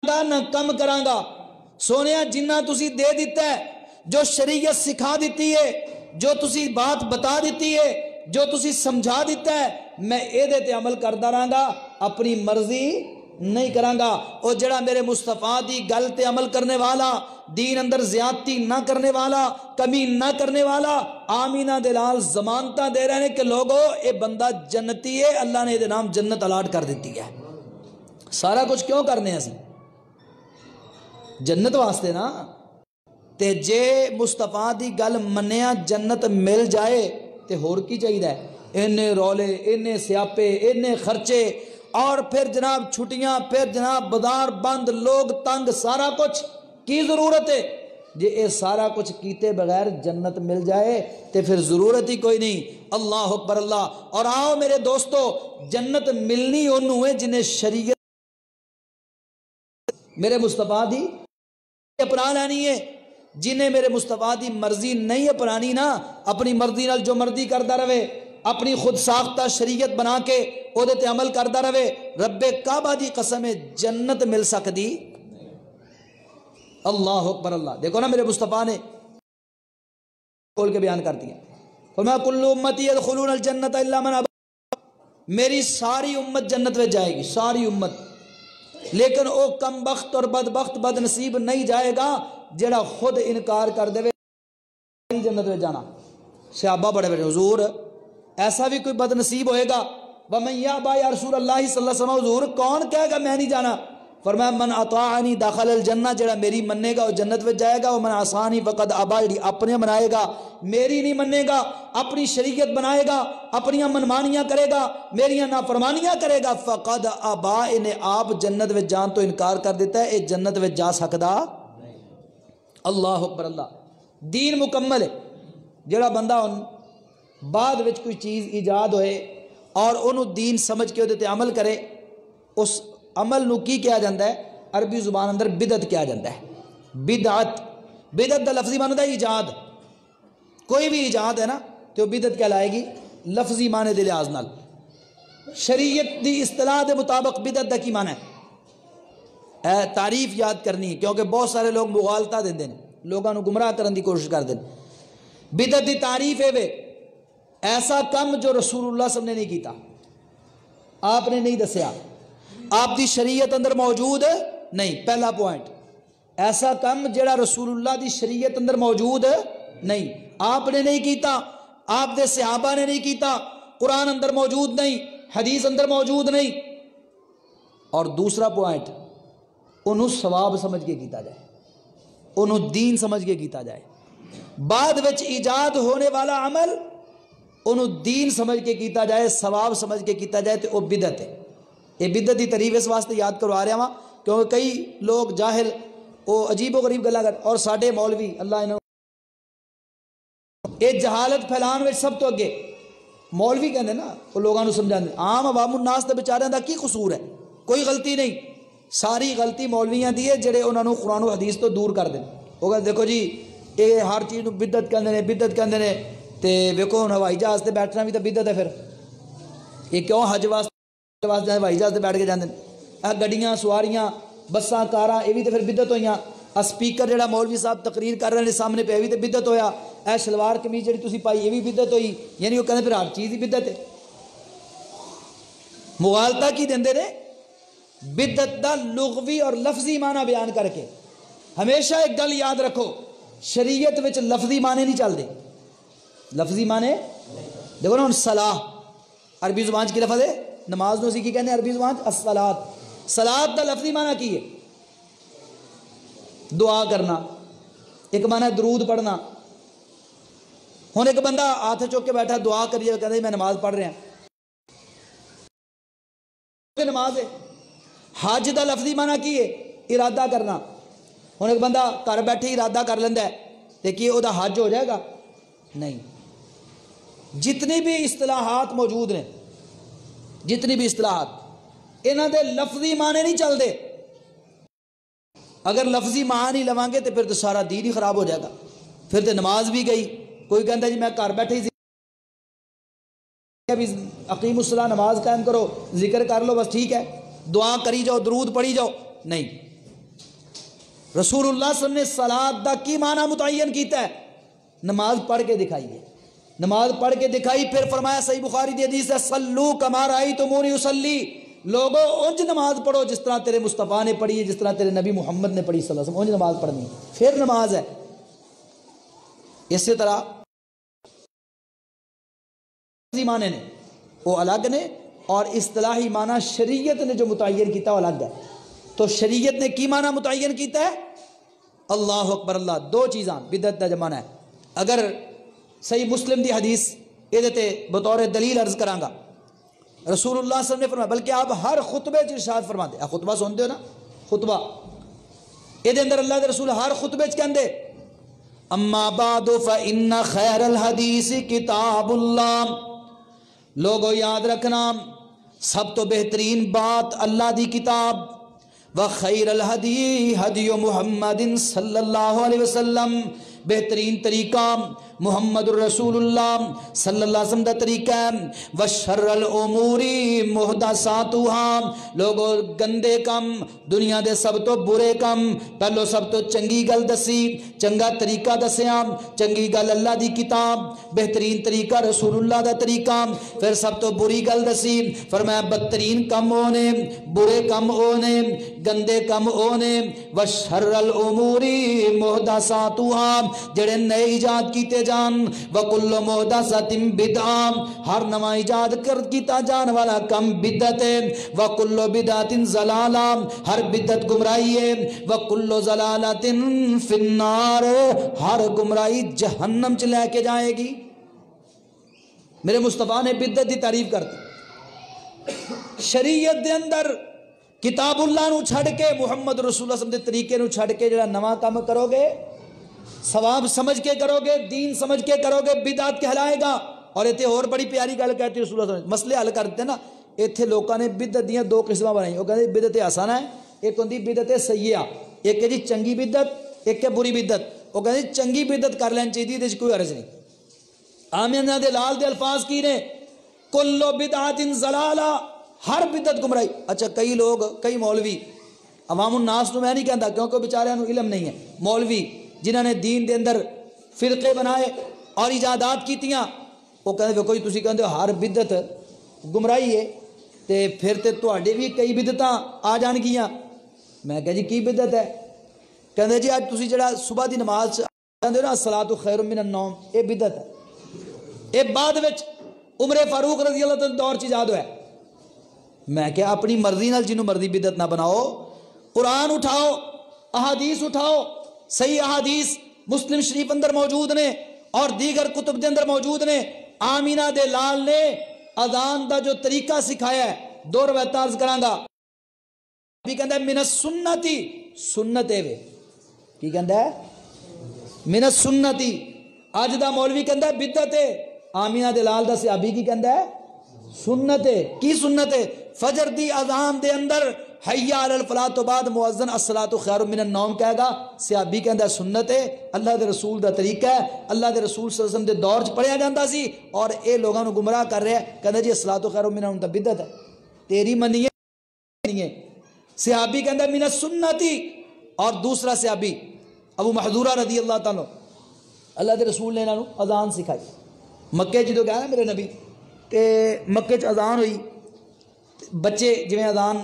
نہ کم کرانگا. سونیا جنہ تسی دے دیتا ہے, جو شریعت سکھا دیتی ہے, جو تسی بات بتا دیتی ہے, جو تسی سمجھا دیتا ہے, میں اے دیتے عمل کرتا رہاں, اپنی مرضی نہیں کرانگا. اور جڑا میرے مصطفیٰ دی گل تے عمل کرنے والا, دین اندر زیادتی نہ کرنے والا, کمی نہ کرنے والا, آمینہ دلال ضمانتہ دے رہے ہیں کہ لوگو اے بندہ جنتی ہے, اللہ نے دے نام جنت الاٹ کر دیتی ہے. سارا کچھ کیوں کرنے ہیں سی جنت واسطے نا. تے جے مصطفیٰ دی گل منیا جنت مل جائے تے ہور کی چاہیے ہے. اینے رولے، اینے سیاپے، اینے خرچے، اور پھر جناب چھٹیاں، پھر جناب بازار بند، لوگ تنگ، سارا کچھ کی ضرورت ہے؟ جی اے سارا کچھ کیتے بغیر جنت مل جائے تے پھر ضرورت ہی کوئی نہیں۔ اللہ اکبر اللہ۔ اور آؤ میرے دوستو، جنت ملنی انہوں ہے جنہیں شریعت میرے مصطفیٰ دی اپنا لینی ہے۔ جنہیں میرے مصطفیٰ دی مرضی نہیں اپنانی نا، اپنی مرضی نال جو مرضی کردا رہے، اپنی خود ساختہ شریعت بنا کے او دے تے عمل کردا رہے، رب کعبہ دی قسم جنت مل سکتی؟ اللہ اکبر اللہ۔ دیکھو نا میرے مصطفیٰ نے کھول کے بیان کر دیا، فرمایا کل امتی یدخلون الجنت الا من ابا، میری ساری امت جنت میں جائے گی، ساری امت، لیکن او کم بخت اور بدبخت بد نصیب نہیں جائے گا جڑا خود انکار کر دے جنت میں جانا۔ صحابہ بڑے بڑے، حضور ایسا بھی کوئی بد نصیب ہوئے گا؟ وَمَن يَأْبَى يَا رسول اللہ صلی اللہ علیہ وسلم، حضور کون کہے گا میں نہیں جانا؟ فرمایا من اطاعنی دخل الجنہ، جڑا میری مننے گا وہ جنت میں جائے گا، ومن عصانی فقد ابا، جڑی اپنے منائے گا میری نہیں مننے گا، اپنی شریعت بنائے گا، اپنی منمانیاں کرے گا، میری نافرمانیاں کرے گا، فقد ابا، انہیں آپ جنت میں جان تو انکار کر دیتا ہے، اے جنت میں جا سکدا؟ اللہ اکبر اللہ۔ دین مکمل ہے۔ جڑا بندہ بعد وچ کوئی چیز ایجاد ہوئے اور انہوں دین سمجھ کے تے عمل کرے، اس عمل نو کی کیا جاندہ ہے؟ عربی زبان اندر بدعت کیا جاندہ ہے۔ بدعت، بدعت دا لفظی معنی دا ایجاد، کوئی بھی ایجاد ہے نا تو بدعت کہلائے گی لفظی معنی دے لحاظ نال۔ شریعت دی اصطلاح دے مطابق بدعت دا کی معنی ہے؟ تعریف یاد کرنی ہے، کیونکہ بہت سارے لوگ مغالطہ دیں دیں، لوگاں نو گمراہ کرن دی کوشش کر دیں۔ بدعت دی تعریف ہے وے ایسا کم جو رسول اللہ صلی اللہ علیہ وسلم نے نہیں کیتا، آپ نے نہیں دسیا، آپ دی شریعت اندر موجود نہیں۔ پہلا پوائنٹ، ایسا کم جڑا رسول اللہ دی شریعت اندر موجود نہیں، آپ نے نہیں کیتا، آپ دے صحابہ نے نہیں کیتا، قرآن اندر موجود نہیں، حدیث اندر موجود نہیں۔ اور دوسرا پوائنٹ، انہوں ثواب سمجھ کے کیتا جائے، انہوں دین سمجھ کے کیتا جائے۔ بعد وچ ایجاد ہونے والا عمل انہوں دین سمجھ کے کیتا جائے، ثواب سمجھ کے کیتا جائے تو وہ بدعت ہے۔ یہ بدعت دی تعریف اس واسطے یاد کروا رہا ہاں کیونکہ کئی لوگ جاہل وہ عجیب و غریب گلا کر، اور ساڈے مولوی اللہ انہوں یہ جہالت پھیلان میں سب تو اگے مولوی کہندے نا، وہ لوگوں کو سمجھاندے، عام عوام الناس دے بیچاریاں دا کی قصور ہے؟ کوئی غلطی نہیں، ساری غلطی مولویاں دی ہے جڑے انہاں نو قرآن و حدیث تو دور کر دیں۔ وہ کہتے دیکھو جی یہ ہر چیز نو بدعت کہندے نے، بدعت کہندے نے، تے ویکھو ہن ہوائی جہاز تے بیٹھنا بھی تو بدعت ہے، پھر یہ کیوں حج واسطے ہوائی جہاز تے بیٹھ کے جاندے ہیں؟ گڈیاں سواریاں بساں کاراں یہ بھی تو پھر بدعت ہوئیاں۔ سپیکر جڑا مولوی صاحب تقریر کر رہے ہیں سامنے پہ یہ بھی تو بدعت ہویا، اے شلوار قمیض جڑی تسی پائی یہ بھی بدعت ہوئی، یعنی وہ کہندے پھر ہر چیز ہی بدعت ہے۔ مغالطہ کی دیندے نے بدعت دا لغوی اور لفظی معنی بیان کر کے۔ ہمیشہ ایک گل یاد رکھو، شریعت وچ لفظی معنی نہیں چل دے، لفظی معنی دیکھو نا، صلاح عربی زبان کی لفظ ہے، نماز نو اسی کی کہنے عربی زبان الصلاۃ، صلاۃ دا لفظی معنی کی ہے؟ دعا کرنا، ایک معنی درود پڑھنا۔ ہن ایک بندہ ہاتھ چوک کے بیٹھا دعا کریے کہتے میں نماز پڑھ رہا ہوں، نماز ہے۔ حج دا لفظی معنی کی ہے؟ ارادہ کرنا۔ ہن ایک بندہ گھر بیٹھے ارادہ کر لیندہ ہے تے کی وہ حج ہو جائے گا؟ نہیں۔ جتنی بھی اصطلاحات موجود ہیں، جتنی بھی اصطلاحات، انہاں دے لفظی معنی نہیں چل دے۔ اگر لفظی معنی لواں گے تو پھر تو سارا دین ہی خراب ہو جائے گا، پھر تو نماز بھی گئی۔ کوئی کہتا جی میں گھر بیٹھے ہی اقیم الصلاۃ، نماز قائم کرو، ذکر کر لو، بس ٹھیک ہے، دعا کری جاؤ، درود پڑھی جاؤ، نہیں۔ رسول اللہ صلی اللہ علیہ وسلم نے صلاۃ دا کی معنی متعین کیتا ہے؟ نماز پڑھ کے دکھائیے، نماز پڑھ کے دکھائی، پھر فرمایا صحیح بخاری دی حدیث ہے صلو کما رأیتمونی اصلی، لوگوں انج نماز پڑھو جس طرح تیرے مصطفیٰ نے پڑھی ہے، جس طرح تیرے نبی محمد نے پڑھی صلی اللہ علیہ وسلم، انج نماز پڑھنی، پھر نماز ہے۔ اسی طرح معنی نے وہ الگ نے اور اصطلاحی معنی شریعت نے جو متعین کیتا وہ الگ ہے۔ تو شریعت نے کی معنی متعین کیتا ہے؟ اللہ اکبر اللہ، دو چیزاں بدعت دا زمانہ ہے۔ اگر صحیح مسلم دی حدیث یہ بطور دلیل عرض کرانگا. رسول اللہ صلی اللہ علیہ وسلم نے فرمایا، بلکہ آپ ہر خطبے ارشاد فرماتے ہیں. خطبہ سنتے ہو نا، خطبہ یہ اندر اللہ دے رسول ہر خطبے کہندے اما بعد فإن خیر الحدیث کتاب اللہ. لوگو یاد رکھنا سب تو بہترین بات اللہ دی کتاب، وخیر الہدی ہدی محمد صلی اللہ علیہ وسلم، بہترین طریقہ محمد الرسول اللہ صلی اللہ علیہ وسلم دا طریقہ ہے. وشر الامور محدثاتها، لوگو گندے کم دنیا دے سب تو برے کم، پہلو سب تو چنگی گل دسی، چنگا طریقہ دسیا، چنگی گل اللہ دی کتاب، بہترین طریقہ رسول اللہ دا طریقہ. پھر سب تو بری گل دسی، فرمایا بدترین کم ہونے، برے کم ہونے، گندے کم ہونے. وشر الامور محدثاتها، جڑے نئے ایجاد کیتے جان، وکل محدثۃ بدعہ، ہر نواں ایجاد کیتا جان والا کم بدعت ہے. وکل بدعت ضلالہ، ہر بدعت گمراہی ہے. وکل ضلالۃ فی النار، ہر گمراہی جہنم چ لے کے جائے گی. میرے مصطفیٰ نے بدعت دی تعریف کرتی. شریعت دے اندر کتاب اللہ نو چھڑ کے محمد رسول اللہ صلی اللہ علیہ وسلم دے طریقے نو چھڑ کے جڑا نواں کام کرو گے، ثواب سمجھ کے کرو گے، دین سمجھ کے کرو گے، بدعت کہلائے گا. اور ایتھے اور بڑی پیاری گل کہتی رسول اللہ صلی اللہ علیہ وسلم، مسئلے حل کرتے ہیں نا. ایتھے لوکاں نے بدعت دیاں دو قسماں بنائی. وہ کہتے بدعت حسنہ ہے، ایک ہوندی بدعت سیئہ، ایک ہے جی چنگی بدعت، ایک ہے بری بدعت. وہ کہتے چنگی بدعت کر لین چاہیے، تے کوئی عرض نہیں. آمینہ دے لال دے الفاظ کی نے، کل بدعت ضلالہ، ہر بدعت گمراہی. اچھا کئی لوگ، کئی مولوی، عوام الناس نو میں نہیں کہندا کیونکہ بیچاریاں نو علم نہیں ہے، مولوی جنہاں نے دین دے اندر فرقے بنائے اور ایجادات کیتیاں، وہ کہندے کوئی تسی کہندے ہر بدعت گمراہی ہے، تے پھر تے تواڈے بھی کئی بدعتاں آ جان گیاں. میں کہا جی کی بدعت ہے؟ کہندے جی اج تسی جڑا صبح دی نماز کہندے نا الصلاۃ خیر من النوم، یہ بدعت ہے. یہ بعد وچ عمر فاروق رضی اللہ عنہ دور چ ایجاد ہوا ہے. میں کہ اپنی مرضی نال جنوں مرضی بدعت نہ بناؤ. قرآن اٹھاؤ، احادیث اٹھاؤ، صحیح احادیث مسلم شریف اندر موجود نے اور دیگر کتب دے اندر موجود نے. آمینہ دے لال نے اذان دا جو طریقہ سکھایا ہے، دو روایت عرض کرانگا. بھی کہندا ہے من السنتی، سنت ہے. کی کہندا ہے؟ من السنتی. اج دا مولوی کہندا ہے بدعت ہے. آمینہ دے لال دا صحابی کی کہندا ہے؟ سنت ہے. کی سنت ہے؟ فجر دی اذان دے اندر حی علی الفلاح تو بعد مؤذن الصلاۃ خیر من النوم کہے گا. صحابی کہندا ہے سنت ہے، اللہ دے رسول دا طریقہ ہے، اللہ دے رسول صلی اللہ علیہ وسلم دے دور چ پڑھیا جاندا سی. اور اے لوگاں نو گمراہ کر رہا ہے، کہندا جی الصلاۃ خیر من النوم تے بدعت ہے، تیری منیے نہیں ہے. صحابی کہندا من السنتی. اور دوسرا صحابی ابو محذورہ رضی اللہ تعالی، اللہ دے رسول نے انہاں نو اذان سکھائی. مکے جدوں گیا نا میرے نبی تے مکے چ اذان ہوئی، بچے جویں اذان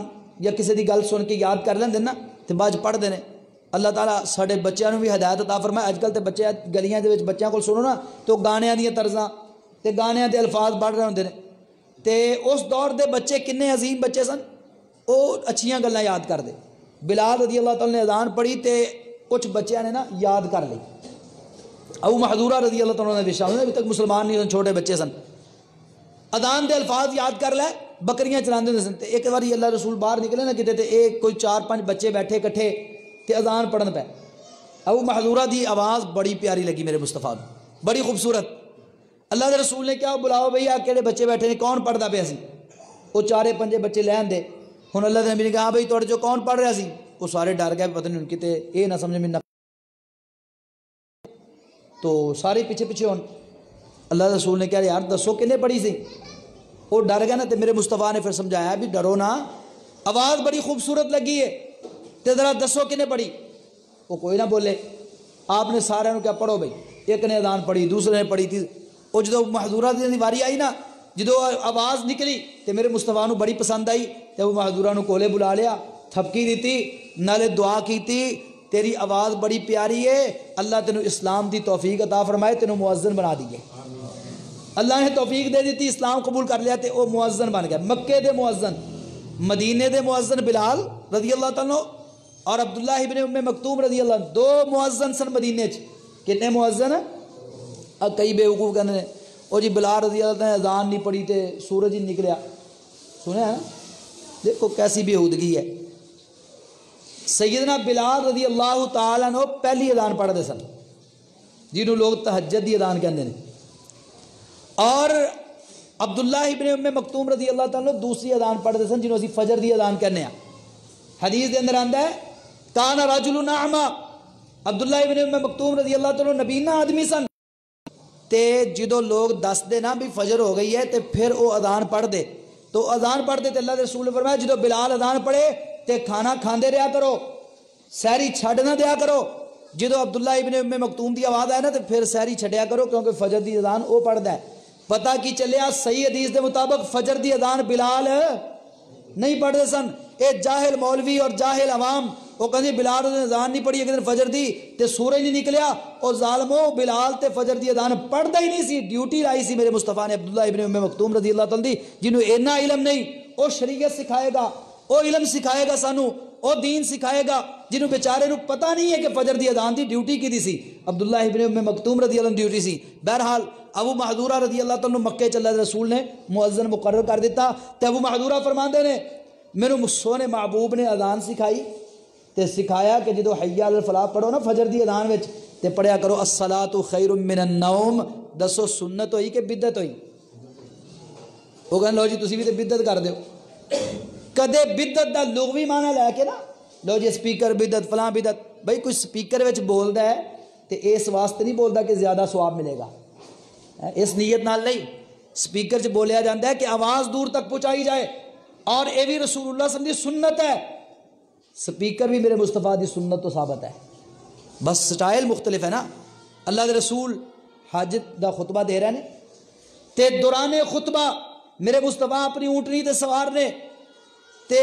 یا کسی دی گل سن کے یاد کر لیندے نا تے بعد پڑھدے نے. اللہ تعالیٰ ساڈے بچیاں نو بھی ہدایت عطا فرمائے. اج کل تے بچے گلیاں دے وچ بچیاں کول سنو نا تو گانیاں دیاں طرزاں تے گانیاں دے الفاظ پڑھ رہے ہوندے نے. تے اس دور دے بچے کنے عظیم بچے سن، او اچھیاں گلاں یاد کر دے. بلال رضی اللہ تعالیٰ نے اذان پڑھی تے کچھ بچیاں نے نا یاد کر لی. ابو محذورہ رضی اللہ تعالیٰ نے بھی شامل، ابھی تک مسلمان نہیں سن، چھوٹے بچے سن. اذان دے الفاظ یاد کر لے، بکریاں چلاندے ہوندے سن. تے ایک بار اللہ رسول باہر نکلے نا کتے تے ایک کوئی 4-5 بچے بیٹھے کٹھے تے اذان پڑھن پے. ابو محذورہ دی آواز بڑی پیاری لگی میرے مصطفیٰ کو، بڑی خوبصورت. اللہ دے رسول نے کیا بلاؤ بھئی آ کیڑے بچے بیٹھے نے، کون پڑھدا پیا سی؟ وہ 4-5 بچے لے آندے. ہن اللہ دے نبی نے کہا بھئی تواڈے جو کون پڑھ رہا سی؟ وہ سارے ڈر گئے، پتہ نہیں کتے اے نہ سمجھ میں نہ. تو سارے پیچھے پیچھے ہون. اللہ دے رسول نے کہا یار دسو کنے پڑھی سی؟ وہ ڈر گیا نا. تے میرے مصطفیٰ نے پھر سمجھایا بھی ڈرو نا، آواز بڑی خوبصورت لگی ہے تے ذرا دسو کنے پڑھی. وہ کوئی نہ بولے. آپ نے سارے کیا پڑھو بھائی. ایک نے اذان پڑھی، دوسرے نے پڑھی تھی. وہ جدو محذورہ دی واری آئی نا، جدو آواز نکلی تے میرے مصطفیٰ نو بڑی پسند آئی. تے وہ محذورہ نو کولے بلا لیا، تھپکی دیتی، نالے دعا کیتی، تیری آواز بڑی پیاری ہے، اللہ تینو اسلام دی توفیق عطا فرمائے، تینو مؤذن بنا دیے. اللہ نے توفیق دے دیتی، اسلام قبول کر لیا تے وہ مؤذن بن گیا. مکے دے مؤذن، مدینے دے مؤذن بلال رضی اللہ تعالیٰ اور عبداللہ ابن ام مکتوم رضی اللہ عنہ، 2 مؤذن سن مدینے چ. کتنے مؤذن؟ کئی بے وقوف کہنے وہ جی بلال رضی اللہ نے اذان نہیں پڑھی تے سورج ہی نکلیا، سنیا ہے نا؟ دیکھو کیسی بےہودگی ہے۔ سیدنا بلال رضی اللہ تعالیٰ عنہ پہلی اذان پڑھتے سن، جنہوں لوگ تہجد دی اذان کہتے ہیں، اور عبداللہ ابن ام مکتوم رضی اللہ تعالیٰ دوسری اذان پڑھتے سن، جنہوں اسی فجر دی اذان کہنے ہیں۔ حدیث دے اندر آندا ہے کان رجل اعمی، عبداللہ ابن ام مکتوم رضی اللہ تعالیٰ نبینا آدمی سن، تے جدو لوگ دس دے نا بھی فجر ہو گئی ہے تے پھر وہ اذان پڑھ دے، تو اذان پڑھ دے تے اللہ کے رسول نے فرمایا جدو بلال اذان پڑھے تے کھانا کھاندے رہا کرو، سحری چھڈ نہ دیا کرو۔ جدو عبداللہ ابن ام مکتوم دی آواز آئے نا تے پھر سحری چھڈیا کرو، کیونکہ فجر دی اذان وہ پڑھدا ہے۔ پتہ کی چلیا صحیح حدیث دے مطابق فجر دی اذان بلال نہیں پڑھتے سن۔ اے جاہل مولوی اور جاہل عوام وہ کہتے بلال نے اذان نہیں پڑھی اگر فجر دی تے سورج نہیں نکلیا، اور ظالمو بلال تے فجر دی اذان پڑھدا ہی نہیں سی، ڈیوٹی لائی سی میرے مصطفیٰ نے عبداللہ ابن ام مکتوم رضی اللہ تعالیٰ دی، جنہوں اینا علم نہیں، وہ شریعت سکھائے گا، وہ علم سکھائے گا سانو، وہ دین سکھائے گا، جنہوں بیچارے نو پتہ نہیں ہے کہ فجر دی اذان دی ڈیوٹی کی دی سی، عبداللہ ابن ام مکتوم رضی اللہ عنہ ڈیوٹی سی۔ بہرحال ابو محذورہ رضی اللہ تعالیٰ مکے چ اللہ کے رسول نے مؤذن مقرر کر دیتا، تے ابو محذورہ فرماندے نے میرے سونے محبوب نے اذان سکھائی تے سکھایا کہ جدو حی علی الفلاح پڑھو نا فجر دی اذان وچ تے پڑھیا کرو الصلاۃ خیر من النوم۔ دسو سنت ہوئی کہ بدعت ہوئی؟ وہ کہن لو جی تسی بھی تے بدعت کر دیو۔ کدے بدعت دا لغوی معنی لے کے نا لو جی سپیکر بدعت فلاں بدعت، بھائی کوئی سپیکر وچ بولدا ہے تے اس واسطے نہیں بولدا کہ زیادہ ثواب ملے گا، اس نیت نال نہیں، سپیکر چ بولیا جاتا ہے کہ آواز دور تک پہنچائی جائے، اور یہ بھی رسول اللہ صلی اللہ علیہ وسلم دی سنت ہے، سپیکر بھی میرے مصطفیٰ دی سنت تو ثابت ہے، بس سٹائل مختلف ہے نا۔ اللہ دے رسول حج دا خطبہ دے رہے ہیں تے دوران خطبہ میرے مصطفیٰ اپنی اونٹنی تے سوار نے تے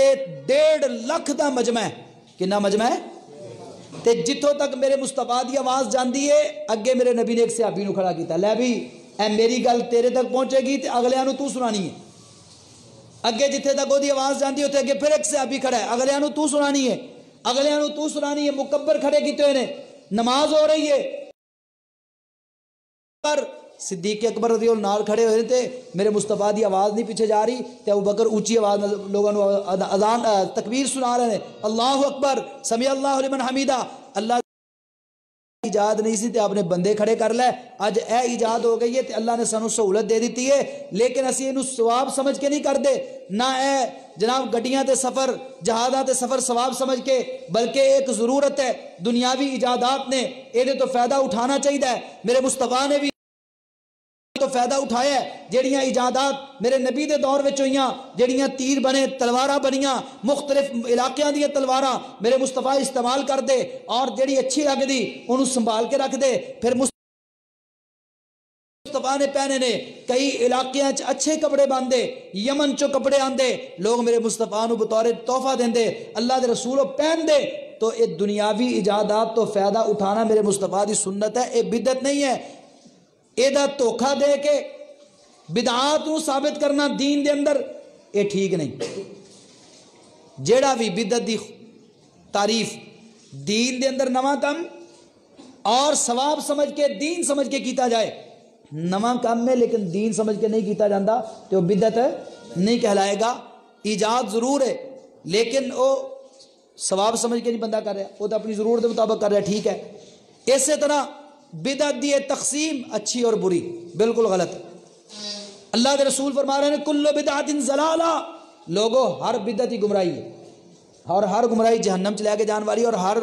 1.5 لاکھ دا مجمع ہے، کنا مجمع ہے؟ تے جتوں تک میرے مصطفیٰ دی آواز جاندی ہے اگے میرے نبی نے ایک صحابی نو کھڑا کیتا، لے بھی اے میری گل تیرے تک پہنچے گی تے اگلیاں نو تو سنانی ہے، اگے جتھے تک وہ آواز جاندی ہوتے اگے پھر ایک صحابی کھڑا ہے، اگلیاں نو تو سنانی ہے، اگلیاں نو تو سنانی ہے، مکبر کھڑے کیتے ہوئے نے، نماز ہو رہی ہے، پر صدیق اکبر رضی اللہ نال کھڑے ہوئے تھے، میرے مصطفیٰ دی آواز نہیں پیچھے جا رہی تے ابو بکر اونچی آواز لوگوں نے اذان تکبیر سنا رہے ہیں، اللہ اکبر سمع اللہ لمن حمیدہ۔ اللہ ایجاد نہیں سی تے آپ نے بندے کھڑے کر لے، اج اے ایجاد ہو گئی ہے تے اللہ نے سانو سہولت دے دیتی ہے، لیکن اسی اینو ثواب سمجھ کے نہیں کردے، نہ اے جناب گڈیاں تے سفر جہازاں تے سفر ثواب سمجھ کے، بلکہ ایک ضرورت ہے، دنیاوی ایجادات نے یہ تو فائدہ اٹھانا چاہیے۔ میرے مصطفیٰ نے بھی تو فائدہ اٹھایا ہے، جڑیاں ایجادات میرے نبی دے دور وچ ہوئیاں، جڑیاں تیر بنے تلواراں بنیاں، مختلف علاقیاں دی تلواراں میرے مصطفیٰ استعمال کر دے، اور جڑی اچھی لگ دی انہوں سنبھال کے رکھ دے، پھر مصطفیٰ نے پہنے نے کئی علاقیاں اچھے کپڑے باندھے، یمن چو کپڑے آندے، لوگ میرے مصطفیٰ نو بطور تحفہ دیندے، اللہ دے رسولوں پہن دے، تو یہ دنیاوی ایجادات تو فائدہ اٹھانا میرے مصطفیٰ دی سنت ہے، یہ بدعت نہیں ہے۔ ایدہ دھوکھا دے کے بدعات نو ثابت کرنا دین دے اندر یہ ٹھیک نہیں۔ جیڑا بھی بدعت دی تعریف دین دے اندر نواں کم اور ثواب سمجھ کے دین سمجھ کے کیتا جائے، نواں کم ہے لیکن دین سمجھ کے نہیں کیتا جاندہ تو وہ بدعت نہیں کہلائے گا۔ ایجاد ضرور ہے لیکن وہ ثواب سمجھ کے نہیں بندہ کر رہا، وہ تو اپنی ضرورت کے مطابق کر رہا، ٹھیک ہے۔ اسی طرح بدعت دی تقسیم اچھی اور بری بالکل غلط۔ اللہ کے رسول فرما رہے ہیں کل بدعت ضلالہ، لوگوں ہر بدعت ہی گمراہی ہے، اور ہر گمراہی جہنم چ لے کے جان والی، اور ہر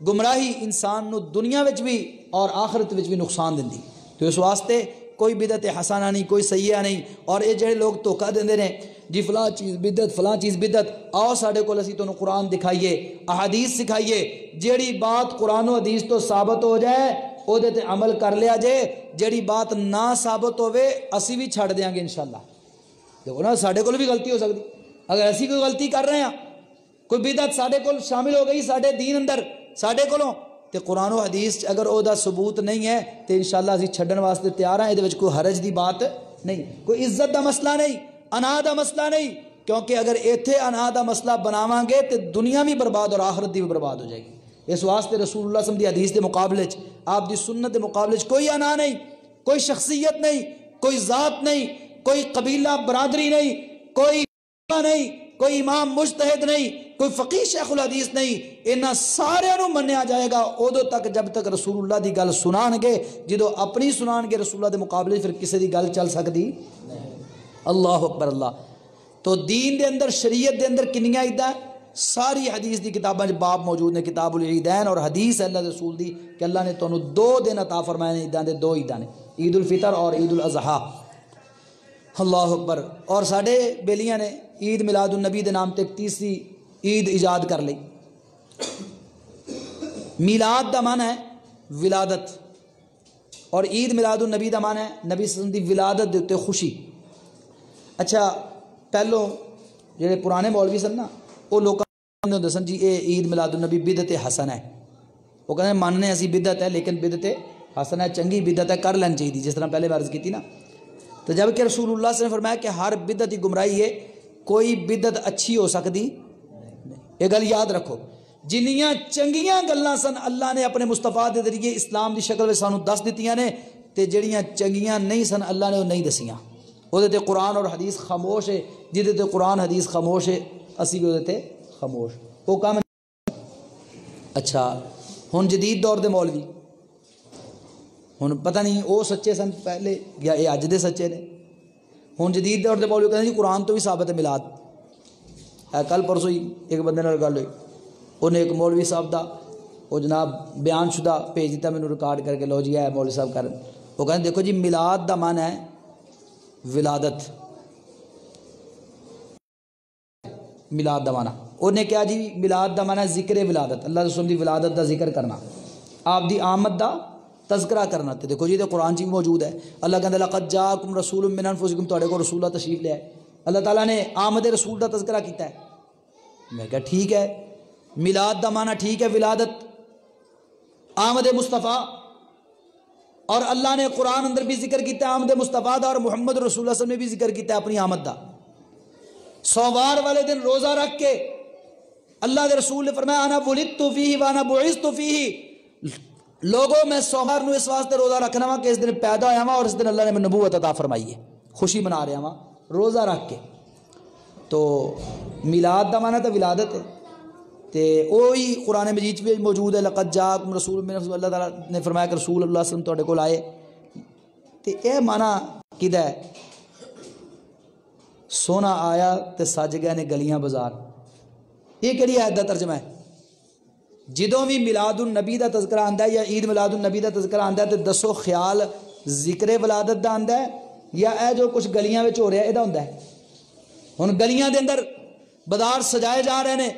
گمراہی انسان نو دنیا وچ بھی اور آخرت وچ بھی نقصان دیندی، تو اس واسطے کوئی بدعت حسنہ نہیں، کوئی سیئہ نہیں۔ اور یہ جڑے لوگ دھوکا دیندے نے جی فلاں چیز بدعت فلاں چیز بدعت، آؤ ساڈے کول اسی تانوں قرآن دکھائیے، احادیث سکھائیے، جیڑی بات قرآن و حدیث تو ثابت ہو جائے او دے تے عمل کر لیا جے، جیڑی بات نہ ثابت ہوئے اسی بھی چھڑ دیاں گے انشاءاللہ۔ دیکھو نا ساڈے کول بھی غلطی ہو سکتی، اگر اسی کوئی غلطی کر رہے ہیں، کوئی بدعت ساڈے کول شامل ہو گئی ساڈے دین اندر ساڈے کولوں، تے قرآن و حدیث اگر او دا ثبوت نہیں ہے تے انشاءاللہ اسی چھڈن واسطے تیار ہیں، یہ کوئی حرج دی بات نہیں، کوئی عزت دا مسئلہ نہیں، انا دا مسئلہ نہیں، کیونکہ اگر ایتھے انا دا مسئلہ بناواں گے تے دنیا بھی برباد اور آخرت بھی برباد ہو جائے گی۔ اس واسطے رسول اللہ صلی اللہ علیہ وسلم دی حدیث دے مقابلے آپ دی سنت دے مقابلے کوئی انا نہیں، کوئی شخصیت نہیں، کوئی ذات نہیں، کوئی قبیلہ برادری نہیں، کوئی نہیں، کوئی امام مجتہد نہیں، کوئی فقیہ شیخ الحدیث نہیں، انہاں سارے نو منیا جائے گا ادو تک جب تک رسول اللہ دی گل سنان گے، جدو اپنی سنان گے رسول اللہ دے مقابلے پھر کسی دی گل چل سکتی؟ اللہ اکبر اللہ۔ تو دین دے اندر، شریعت دے اندر کنیاں عیداں؟ ساری حدیث دی کتاباں باب موجود نے، کتاب العیدین، اور حدیث ہے اللہ رسول دی کہ اللہ نے تانوں 2 دن عطا فرمائے نے عیداں دے، 2 عیداں نے، عید الفطر اور عید الاضحیٰ۔ اللہ اکبر۔ اور ساڈے بیلیاں نے عید میلاد النبی دے نام تے ایک تیسری عید ایجاد کر لئی۔ میلاد دا معنی ہے ولادت، اور عید میلاد النبی دا معنی ہے نبی صلی اللہ علیہ وسلم دی ولادت دے اتے خوشی۔ اچھا پہلو جڑے پرانے مولوی سن نا، وہ لوگ ہوندے سن جی اے عید میلاد النبی بدعت حسن ہے، وہ کہتے ہیں ماننے اسی بدعت ہے لیکن بدعت حسن ہے، چنگی بدعت ہے، کر لین چاہیے، جس طرح پہلے عرض کی تھی نا۔ تو جب کہ رسول اللہ صلی اللہ علیہ وسلم نے فرمایا کہ ہر بدعت ہی گمراہی ہے، کوئی بدعت اچھی ہو سکتی، یہ گل یاد رکھو۔ جنیاں چنگیاں گلاں سن اللہ نے اپنے مصطفیٰ دے ذریعے اسلام دی شکل میں سانو دس دتیاں نے، تے جڑیاں چنگیاں نہیں سن اللہ نے وہ نہیں دسیاں۔ وہ تے قرآن اور حدیث خاموش ہے، جہدے تے قرآن حدیث خاموش ہے اسی بھی وہ تے خاموش، وہ کام۔ اچھا ہن جدید دور دے مولوی، ہن پتہ نہیں وہ سچے سن پہلے یا یہ اج دے سچے نے۔ ہن جدید دور دے مولوی کہتے ہیں جی قرآن تو بھی ثابت ہے میلاد۔ کل پرسوں ہی ایک بندے نال گل ہوئی، انہیں ایک مولوی صاحب دا وہ جناب بیان شدہ بھیج دیتا مینوں ریکارڈ کر کے، لو جی ہے مولوی صاحب کر، وہ کہتے ہیں دیکھو جی میلاد دا معنی ہے ولادت، میلاد دا معنی انہیں کیا جی میلاد دا معنی ہے ذکر ولادت، اللہ رسول دی ولادت دا ذکر کرنا، آپ دی آمد دا تذکرہ کرنا۔ تے دیکھو جی تے قرآن چی بھی موجود ہے، اللہ کہتا ہے لقد جاءکم رسول من انفسکم، تواڈے کو رسول اللہ تشریف لے آئے، اللہ تعالیٰ نے آمد رسول دا تذکرہ کیتا ہے۔ میں کہا ٹھیک ہے، میلاد دا معنی ٹھیک ہے ولادت، آمد مصطفیٰ، اور اللہ نے قرآن اندر بھی ذکر کیتا ہے آمد مصطفیٰ دا، اور محمد رسول اللہ صلی اللہ علیہ وسلم نے بھی ذکر کیتا ہے اپنی آمد دا۔ سوار والے دن روزہ رکھ کے اللہ دے رسول نے فرمایا انا ولدت فیہ وانا بعثت فیہ، لوگوں میں سوار نو اس واسطے روزہ رکھنا وا کہ اس دن پیدا ہویا وا اور اس دن اللہ نے نبوت عطا فرمائی ہے، خوشی منا رہا وا روزہ رکھ کے۔ تو میلاد دا معنی تو ولادت ہے، تے وہی قرآن مجید بھی موجود ہے لقد جاءکم رسول من انفسکم، اللہ تعالیٰ نے فرمایا کہ رسول اللہ صلی اللہ علیہ وسلم تواڈے کول آئے، تے اے معنی کدا ہے؟ سونا آیا تے سج گئے نے گلیاں بازار، یہ کہڑی آیت دا ترجمہ ہے؟ جدوں بھی میلاد النبی دا تذکرہ آندا ہے یا عید میلاد النبی دا تذکرہ آندا ہے تے دسو خیال ذکر ولادت دا آندا ہے یا اے جو کچھ گلیاں وچ ہو رہا ہے ادا ہوندا ہے؟ ہن گلیاں دے اندر بازار سجائے جا رہے ہیں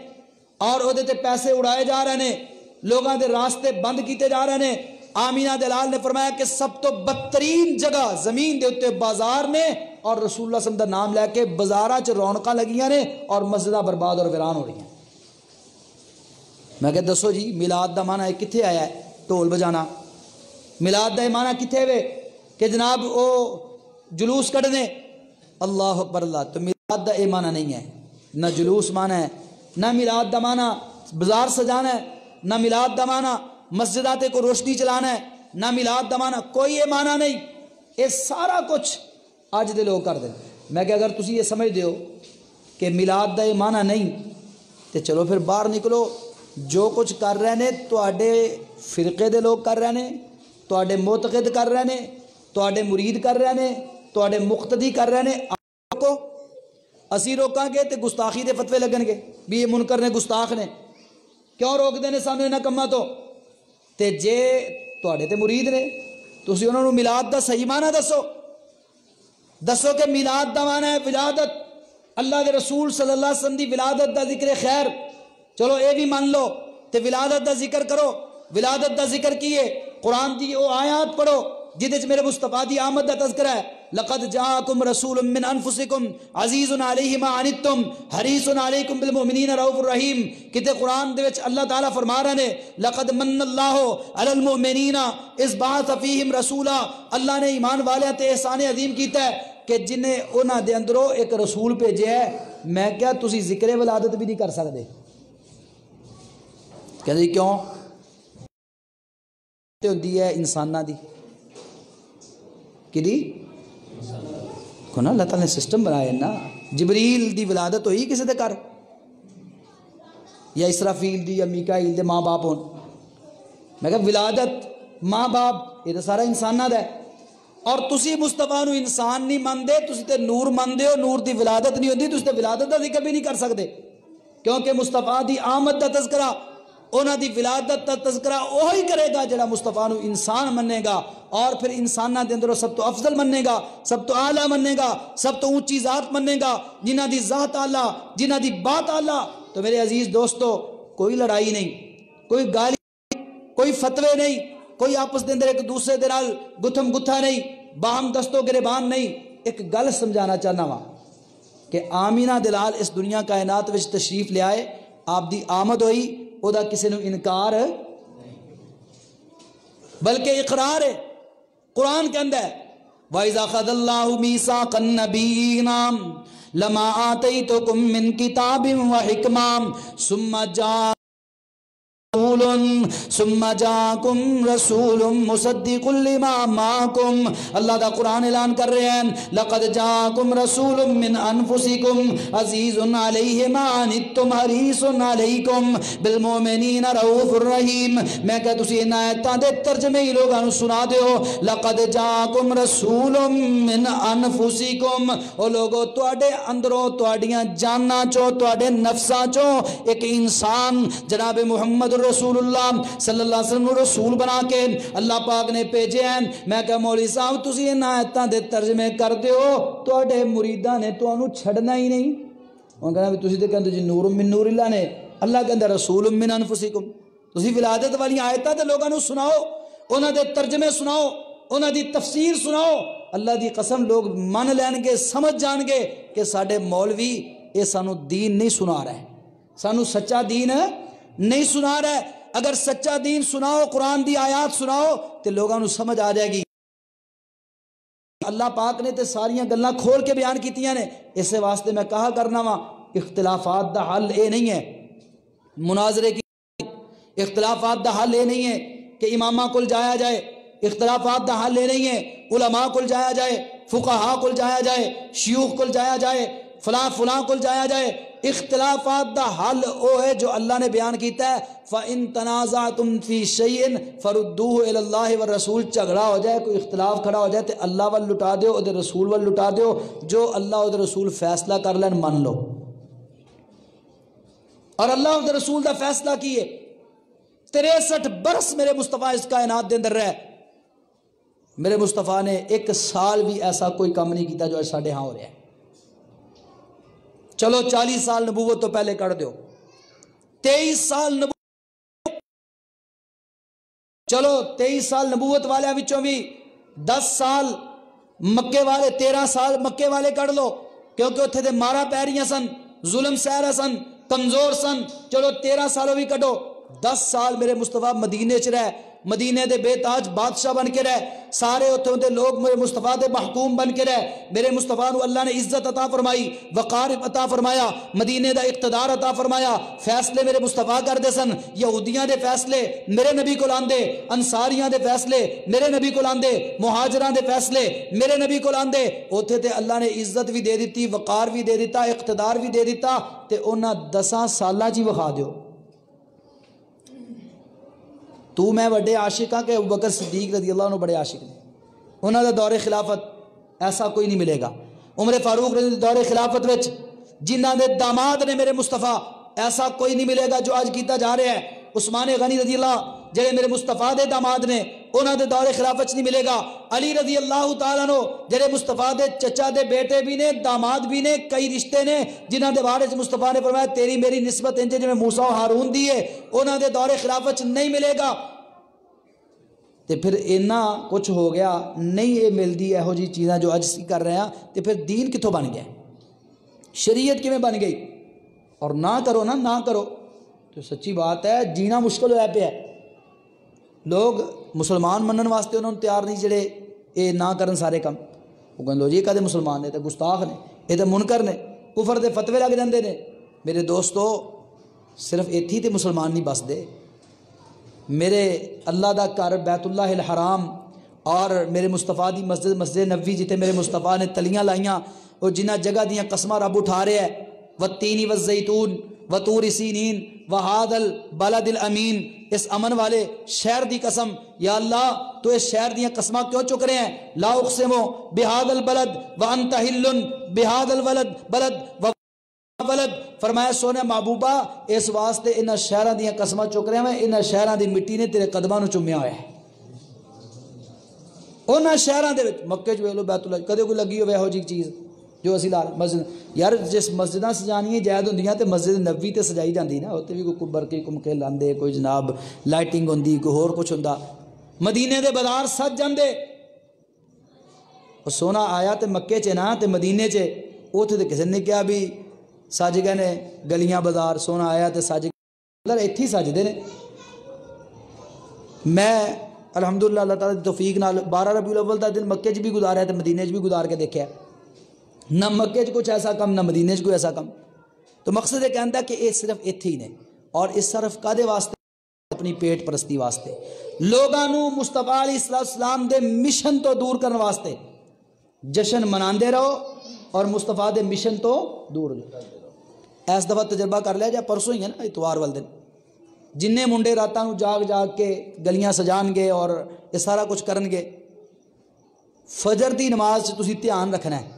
اور وہ پیسے اڑائے جا رہے ہیں، لوگوں دے راستے بند کیتے جا رہے ہیں۔ آمینہ دلال نے فرمایا کہ سب تو بدترین جگہ زمین دے اتے بازار نے، اور رسول اللہ صلی اللہ علیہ وسلم دا نام لے کے بازاراں چ رونقاں لگیاں نے اور مسجداں برباد اور ویران ہو رہی ہیں۔ میں کہ دسو جی میلاد دا معنی کتھے آیا ہے؟ ڈھول بجانا۔ میلاد دا معنی کتھے وے کہ جناب او جلوس کڈنے؟ اللہ اکبر اللہ۔ تو میلاد دا اے معنی نہیں ہے، نہ جلوس معنی ہے، نہ میلاد دا معنی بازار سجانا ہے، نہ میلاد دا معنی مسجدات کو روشنی چلانا ہے، نہ میلاد دا معنی کوئی یہ معنی نہیں۔ یہ سارا کچھ اج دے لوگ کر دیں۔ میں کہ اگر تسی یہ سمجھ دیو کہ میلاد دا یہ معنی نہیں تو چلو پھر باہر نکلو، جو کچھ کر رہے ہیں تواڈے فرقے دے لوگ کر رہے ہیں، تواڈے معتقد کر رہے ہیں، تواڈے مرید کر رہے ہیں، تواڈے مقتدی کر رہے ہیں، کو اسی روکاں گے تو گستاخی دے فتوے لگن گے بھی یہ منکر نے گستاخ نے، کیوں روک دے نے سانو انہاں کماں تو؟ تے جے تواڈے تے مرید نے تسی انہاں نوں میلاد دا صحیح معنی دسو کہ میلاد دا معنی ہے ولادت، اللہ دے رسول صلی اللہ علیہ وسلم دی ولادت دا ذکر خیر، چلو اے بھی مان لو تے ولادت دا ذکر کرو۔ ولادت دا ذکر کیے قرآن دی او آیات پڑھو جدے چ میرے مصطفیٰ دی آمد دا تذکرہ ہے، لقد جاءکم رسول من انفسکم عزیز علیہ ما عنتم حریص علیکم بالمؤمنین رؤوف الرحیم۔ کتے قرآن دے وچ اللہ تعالیٰ فرما رہے نے لقد من اللہ علی المؤمنین اذ بعث فیہم رسولا، اللہ نے ایمان والے تے احسان عظیم کیتا ہے کہ جنہیں انہاں دے اندروں ایک رسول بھیجے ہے۔ میں کیا تسی ذکر ولادت بھی نہیں کر سکتے؟ کہتے کیوں؟ ہوندی ہے انساناں دی کدی کو نا اللہ تعالیٰ نے سسٹم بنایا نا. جبریل دی ولادت ہوئی کسی دے گھر یا اسرافیل دی یا میکائیل دے ماں باپ ہون؟ میں کہا ولادت ماں باپ یہ تو سارا انساناں دا ہے. اور تسی مصطفیٰ نو انسان نہیں مندے، تسی تے نور مندے ہو. نور دی ولادت نہیں ہوندی، تسی تے ولادت دا ذکر بھی نہیں کر سکتے، کیونکہ مصطفیٰ دی آمد دا تذکرہ، انہاں دی ولادت دا تذکرہ وہی کرے گا جڑا مصطفیٰ نو انسان منے گا، اور پھر انساناں دے اندروں سب تو افضل منے گا، سب تو اعلیٰ منے گا، سب تو اونچی ذات منے گا، جنہاں دی ذات اعلیٰ، جنہاں دی بات اعلیٰ. تو میرے عزیز دوستو، کوئی لڑائی نہیں، کوئی گالی، کوئی فتوے نہیں، کوئی آپس دے اندر ایک دوسرے دے نال گتھم گتھا نہیں، باہم دستوں گریبان نہیں. ایک گل سمجھانا چاہنا وا کہ آمینہ دلال اس دنیا کائنات وچ تشریف لے آئے، آپ دی آمد ہوئی، او دا کسی نو انکار بلکہ اقرار ہے. قرآن کے اندر وَإِذَا أَخَذَ اللَّهُ مِيثَاقَ النَّبِيِّينَ لَمَا آتَيْتُكُم مِّن كِتَابٍ وَحِكْمَةٍ ثم جاءكم رسول مصدق لما معكم. اللہ دا قرآن اعلان کر رہے ہیں لقد جاءكم رسول من انفسكم عزیز علیہ ما عنتم حریص علیکم بالمؤمنین رؤوف الرحیم. میں کہ تسی ان آیتاں دے ترجمے ہی لوگاں نوں سنا دیو. لقد جاءكم رسول من انفسكم، او لوگو تواڈے اندروں، تواڈیاں جاناں چوں، تواڈے نفساں چوں ایک انسان جناب محمد رسول اللہ صلی اللہ علیہ وسلم رسول بنا کے اللہ پاک نے بھیجے ہیں. میں کہ مولوی صاحب تسی ان آیتاں دے ترجمے کر دیو، تواڈے مریداں نے تانوں چھڑنا ہی نہیں. انہوں نے کہا بھی تسی تے کہندے جی نور من نور اللہ نے، اللہ کہندا رسول من انفسکم. تسی ولادت والی آیتاں تے لوگاں نوں سناؤ، انہاں دے ترجمے سناؤ، انہاں دی تفسیر سناؤ. اللہ دی قسم لوگ من لین گے، سمجھ جان گے کہ ساڈے مولوی یہ سانوں دین نہیں سنا رہا ہے، سانوں سچا دین نہیں سنا رہا ہے. اگر سچا دین سناؤ، قرآن دی آیات سناؤ تو لوگوں نو سمجھ آ جائے گی. اللہ پاک نے تے ساریاں گلاں کھول کے بیان کیتیاں نے. اس واسطے میں کہا کرنا وا اختلافات دا حل اے نہیں ہے مناظرے کی، اختلافات دا حل اے نہیں ہے کہ امامہ کل جایا جائے، اختلافات دا حل اے نہیں ہے علماء کل جایا جائے، فقہاء کل جایا جائے، شیوخ کل جایا جائے، فلاں فلاں کل جایا جائے. اختلافات دا حل او ہے جو اللہ نے بیان کیتا ہے فَإِن تَنَازَعْتُمْ فِي شَيْءٍ فَرُدُّوهُ إِلَى اللَّهِ وَالرَّسُولِ. جھگڑا ہو جائے، کوئی اختلاف کھڑا ہو جائے تو اللہ وال لٹا دیو، او دے رسول وال لٹا دیو. جو اللہ او دے رسول فیصلہ کر لین من لو. اور اللہ او دے رسول دا فیصلہ کیے 63 برس میرے مصطفیٰ اس کائنات دے اندر رہے. میرے مصطفیٰ نے ایک سال بھی ایسا کوئی کام نہیں کیتا جو ساڈے ہاں ہو رہا ہے. چلو 40 سال نبوت تو پہلے کر دیو، 23 سال نبوت، چلو 23 سال نبوت والے وچوں بھی 10 سال مکے والے، 13 سال مکے والے کر لو، کیونکہ اتھے دے مارا پیریاں سن، ظلم سہرا سن، کمزور سن. چلو 13 سالوں بھی کٹو. 10 سال میرے مصطفیٰ مدینے چ رہے، مدینے دے بے تاج بادشاہ بن کے رہے، سارے اتھوں دے لوگ میرے مصطفیٰ دے محکوم بن کے رہے. میرے مصطفیٰ نو اللہ نے عزت عطا فرمائی، وقار عطا فرمایا، مدینے دا اقتدار عطا فرمایا. فیصلے میرے مصطفیٰ کر دے سن. یہودیاں دے فیصلے میرے نبی کو لاندے، انصاریاں دے فیصلے میرے نبی کو لاندے، مہاجراں دے فیصلے میرے نبی کو لاندے. اوتھے تے اللہ نے عزت بھی دے دیتی، وقار بھی دے دیتا، اقتدار بھی دے دیتا. تے انہاں 10 سالاں چ وکھا دیو. تو میں بڑے عاشق ہاں کہ ابوبکر صدیق رضی اللہ عنہ بڑے عاشق نے، انہوں نے دور خلافت ایسا کوئی نہیں ملے گا. عمر فاروق رضی دور خلافت وچ جنہ دے داماد نے میرے مصطفیٰ ایسا کوئی نہیں ملے گا جو آج کیتا جا رہا ہے. عثمان غنی رضی اللہ جڑے میرے مصطفیٰ دے داماد نے انہوں دے دور خلافت نہیں ملے گا. علی رضی اللہ تعالیٰ عنہ جڑے مصطفیٰ دے چچا دے بیٹے بھی نے، داماد بھی نے، کئی رشتے نے جنہ دے بارے مصطفیٰ نے فرمایا تیری میری نسبت انجے جو میں موسیٰ و ہارون دی ہے، انہوں دے دور خلافت نہیں ملے گا. تے پھر اینا کچھ ہو گیا نہیں یہ ملدی ایہو جی چیزاں جو اج کر رہے ہیں. تے پھر دین کتوں بن گیا، شریعت کیویں بن گئی؟ اور نہ کرو نا، نہ کرو تو سچی بات ہے جینا مشکل ہوا پہ ہے. لوگ مسلمان منن واسطے انہوں نے تیار نہیں جڑے اے نہ کرن سارے کم. وہ کہن لو جی کدے مسلمان نے تے گستاخ نے، یہ تے منکر نے، کفر دے فتوے لگ جاندے نے. میرے دوستو صرف ایتھی تے مسلمان نہیں بس دے. میرے اللہ دا گھر بیت اللہ الحرام اور میرے مصطفیٰ دی مسجد نبوی جتے میرے مصطفیٰ نے تلیاں لائیاں اور جنہ جگہ دیاں قسمہ رب اٹھا رہے ہیں والتین والزیتون وطور سینین وہذا البلد الامین، اس امن والے شہر دی قسم، یا اللہ تو اس شہر دیاں قسمہ کیوں چک رہے ہیں؟ لا اقسم بہذا البلد وانت حل بہذا البلد ولد، فرمایا سونے محبوبہ اس واسطے انہاں شہراں دیاں قسمہ چک رہے ہیں، انہاں شہراں دی مٹی نے تیرے قدماں نو چومیا ہویا ہے۔ انہاں شہراں دے وچ مکے وچ ویکھ لو بیت اللہ کدے کوئی لگی ہوے ہو جی چیز جو اسی لال مسجد، یار جس مسجداں سجانیاں جائز ہوندیاں تے مسجد نبوی تے سجائی جاندی نا، اوتے بھی کوئی کبر کے کمکے لاندے، کوئی جناب لائٹنگ ہوندی، کوئی ہور کچھ ہوندا، مدینے دے بازار سج جاندے۔ او سونا آیا تے مکے چ نا تے مدینے چ، اوتھے تے کسے نے کہا بھی سج گئے نے گلیاں بازار، سونا آیا تے سج گئے، ایتھے ہی سجدے نے۔ میں الحمدللہ اللہ تعالیٰ دی توفیق نال 12 ربیع الاول دا دن مکے چ بھی گزاریا تے مدینے چ بھی گزار کے دیکھیا، نہ مکے چ کچھ ایسا کم نہ مدینے چ کوئی ایسا کم۔ تو مقصد یہ کہندا کہ یہ صرف ایتھے ہی نے، اور اس صرف کادے واسطے؟ اپنی پیٹ پرستی واسطے، لوگاں نو مصطفیٰ علیہ السلام دے مشن تو دور کرنے واسطے جشن مناندے رہو اور مصطفیٰ دے مشن تو دور رہو۔ اس دفعہ تجربہ کر لیا جائے، پرسوں ہی ہے نا اتوار والے دن، جننے منڈے راتاں نو جاگ جاگ کے گلیاں سجان گے اور یہ سارا کچھ کرن گے، فجر دی نماز تسی دھیان رکھنا ہے۔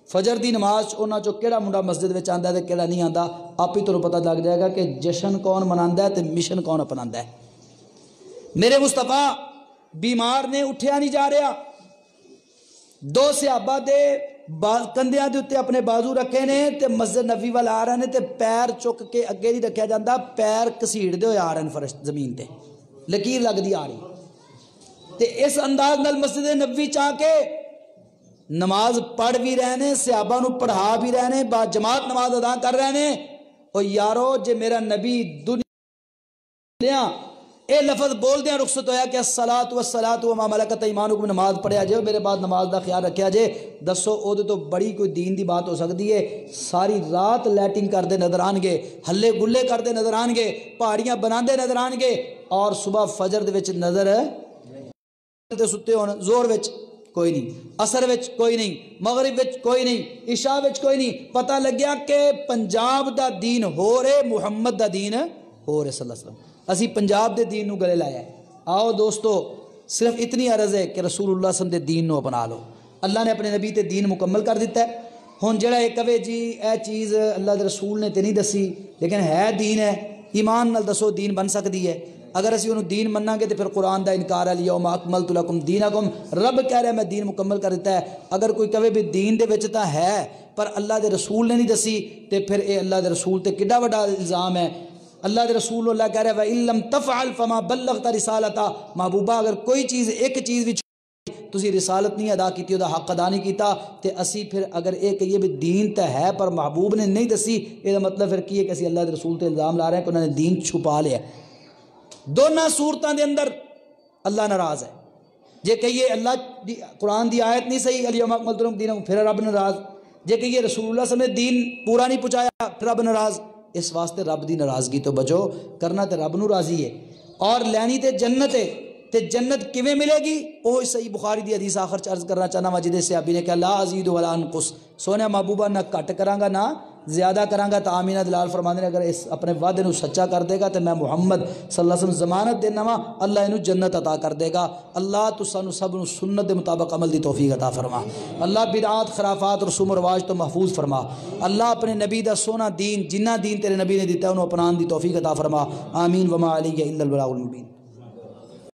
فجر دی نماز انہاں چو کیڑا منڈا مسجد وچ آندا ہے تے کیڑا نہیں آندا، آپ ہی تانوں پتہ لگ جائے گا کہ جشن کون مناندا ہے تے مشن کون اپناندا ہے۔ میرے مصطفیٰ بیمار نے، اٹھیا نہیں جا رہا، دو صحابہ دے کندھیاں دے اوتے اپنے بازو رکھے نے تے مسجد نبوی وال آ رہے نے تے پیر چک کے اگے نہیں رکھیا جاندا، پیر کسیڑ دے ہوئے آ رہے ہیں فرش زمین تے، لکیر لگدی آ رہی تے اس انداز نال مسجد نبوی چاہ کے نماز پڑھ بھی رہنے، صحابہ نو پڑھا بھی رہنے، با جماعت نماز ادا کر رہنے۔ اور یارو جے میرا نبی دنیا اے لفظ بول دیاں رخصت ہویا کہ الصلاۃ والصلاۃ وما ملکت ایمانکم، نماز پڑھیا جے میرے بعد نماز دا خیال رکھیا جے، دسو او دے تو بڑی کوئی دین دی بات ہو سکتی ہے؟ ساری رات لیٹنگ کردے نظر آن گے، ہلے گلے کردے نظر آن گے، پہاڑیاں بناندے نظر آن گے، اور صبح فجر دے وچ نظر تے ستے ہون، زور وچ کوئی نہیں، عصر وچ کوئی نہیں، مغرب وچ کوئی نہیں، عشاء وچ کوئی نہیں۔ پتہ لگیا کہ پنجاب دا دین ہو رہے، محمد دا دین ہو رہے صلی اللہ علیہ وسلم۔ اسی پنجاب دے دین نو گلے لایا ہے۔ آؤ دوستو، صرف اتنی عرض ہے کہ رسول اللہ صلی اللہ علیہ وسلم دے دین نو اپنا لو۔ اللہ نے اپنے نبی تے دین مکمل کر دیتا ہے۔ ہن جڑا یہ کہے جی اے چیز اللہ دے رسول نے تے نہیں دسی لیکن ہے دین ہے، ایمان نال دسو دین بن سکتی ہے؟ اگر اسی انہوں دین مننا گے تو پھر قرآن دا انکار ہے، الیوم اکملت لکم دینکم، رب کہہ رہا ہے میں دین مکمل کر دیتا ہے۔ اگر کوئی کہے بھی دین دے وچ تا ہے پر اللہ دے رسول نے نہیں دسی تے پھر اے اللہ دے رسول تے کڈا بڑا الزام ہے۔ اللہ دے رسول اللہ کہہ رہا ہے وَإِن لَّمْ تَفْعَلْ فَمَا بَلَّغْتَ رِسَالَتَهُ، محبوبہ اگر کوئی چیز ایک چیز وچ تسی رسالت نہیں ادا کیتی، دا حق ادا نہیں کیتا، تے اسی پھر اگر اے کہیے بھی دین تے ہے پر محبوب نے نہیں دسی، اے دا مطلب پھر کی ہے کہ اسی اللہ دے رسول تے الزام لا رہے ہیں کہ انہوں نے دین چھپا لیا۔ دونوں صورتوں دے اندر اللہ ناراض ہے۔ جے کہیے اللہ قرآن دی آیت نہیں صحیح، الیوم اکملت لکم دینکم، پھر رب ناراض۔ جے کہیے رسول اللہ صلی اللہ علیہ وسلم نے دین پورا نہیں پہنچایا، پھر رب ناراض۔ اس واسطے رب دی ناراضگی تو بچو، کرنا تے رب نو راضی ہے اور لینی تے جنت ہے۔ تے جنت کیویں ملے گی؟ وہ صحیح بخاری دی حدیث آخر عرض کرنا چاہنا مجید صحابی نے کہا لا ازید ولا انقص، سونے محبوبہ نہ کٹ کرانگا نہ زیادہ کرانگا۔ تو آمینہ دلال فرماندے نے اگر اس اپنے وعدے نو سچا کر دے گا تو میں محمد صلی اللہ علیہ وسلم ضمانت دینا وا اللہ انہوں جنت عطا کر دے گا۔ اللہ تو سانو سب نو سنت دے مطابق عمل دی توفیق عطا فرما۔ اللہ بدعات خرافات رسوم و رواج تو محفوظ فرما۔ اللہ اپنے نبی دا سونا دین جنہ دین تیرے نبی نے دیتا ہے انہوں اپنان دی توفیق عطا فرما۔ آمین وما علیہ الا البلاغ المبین۔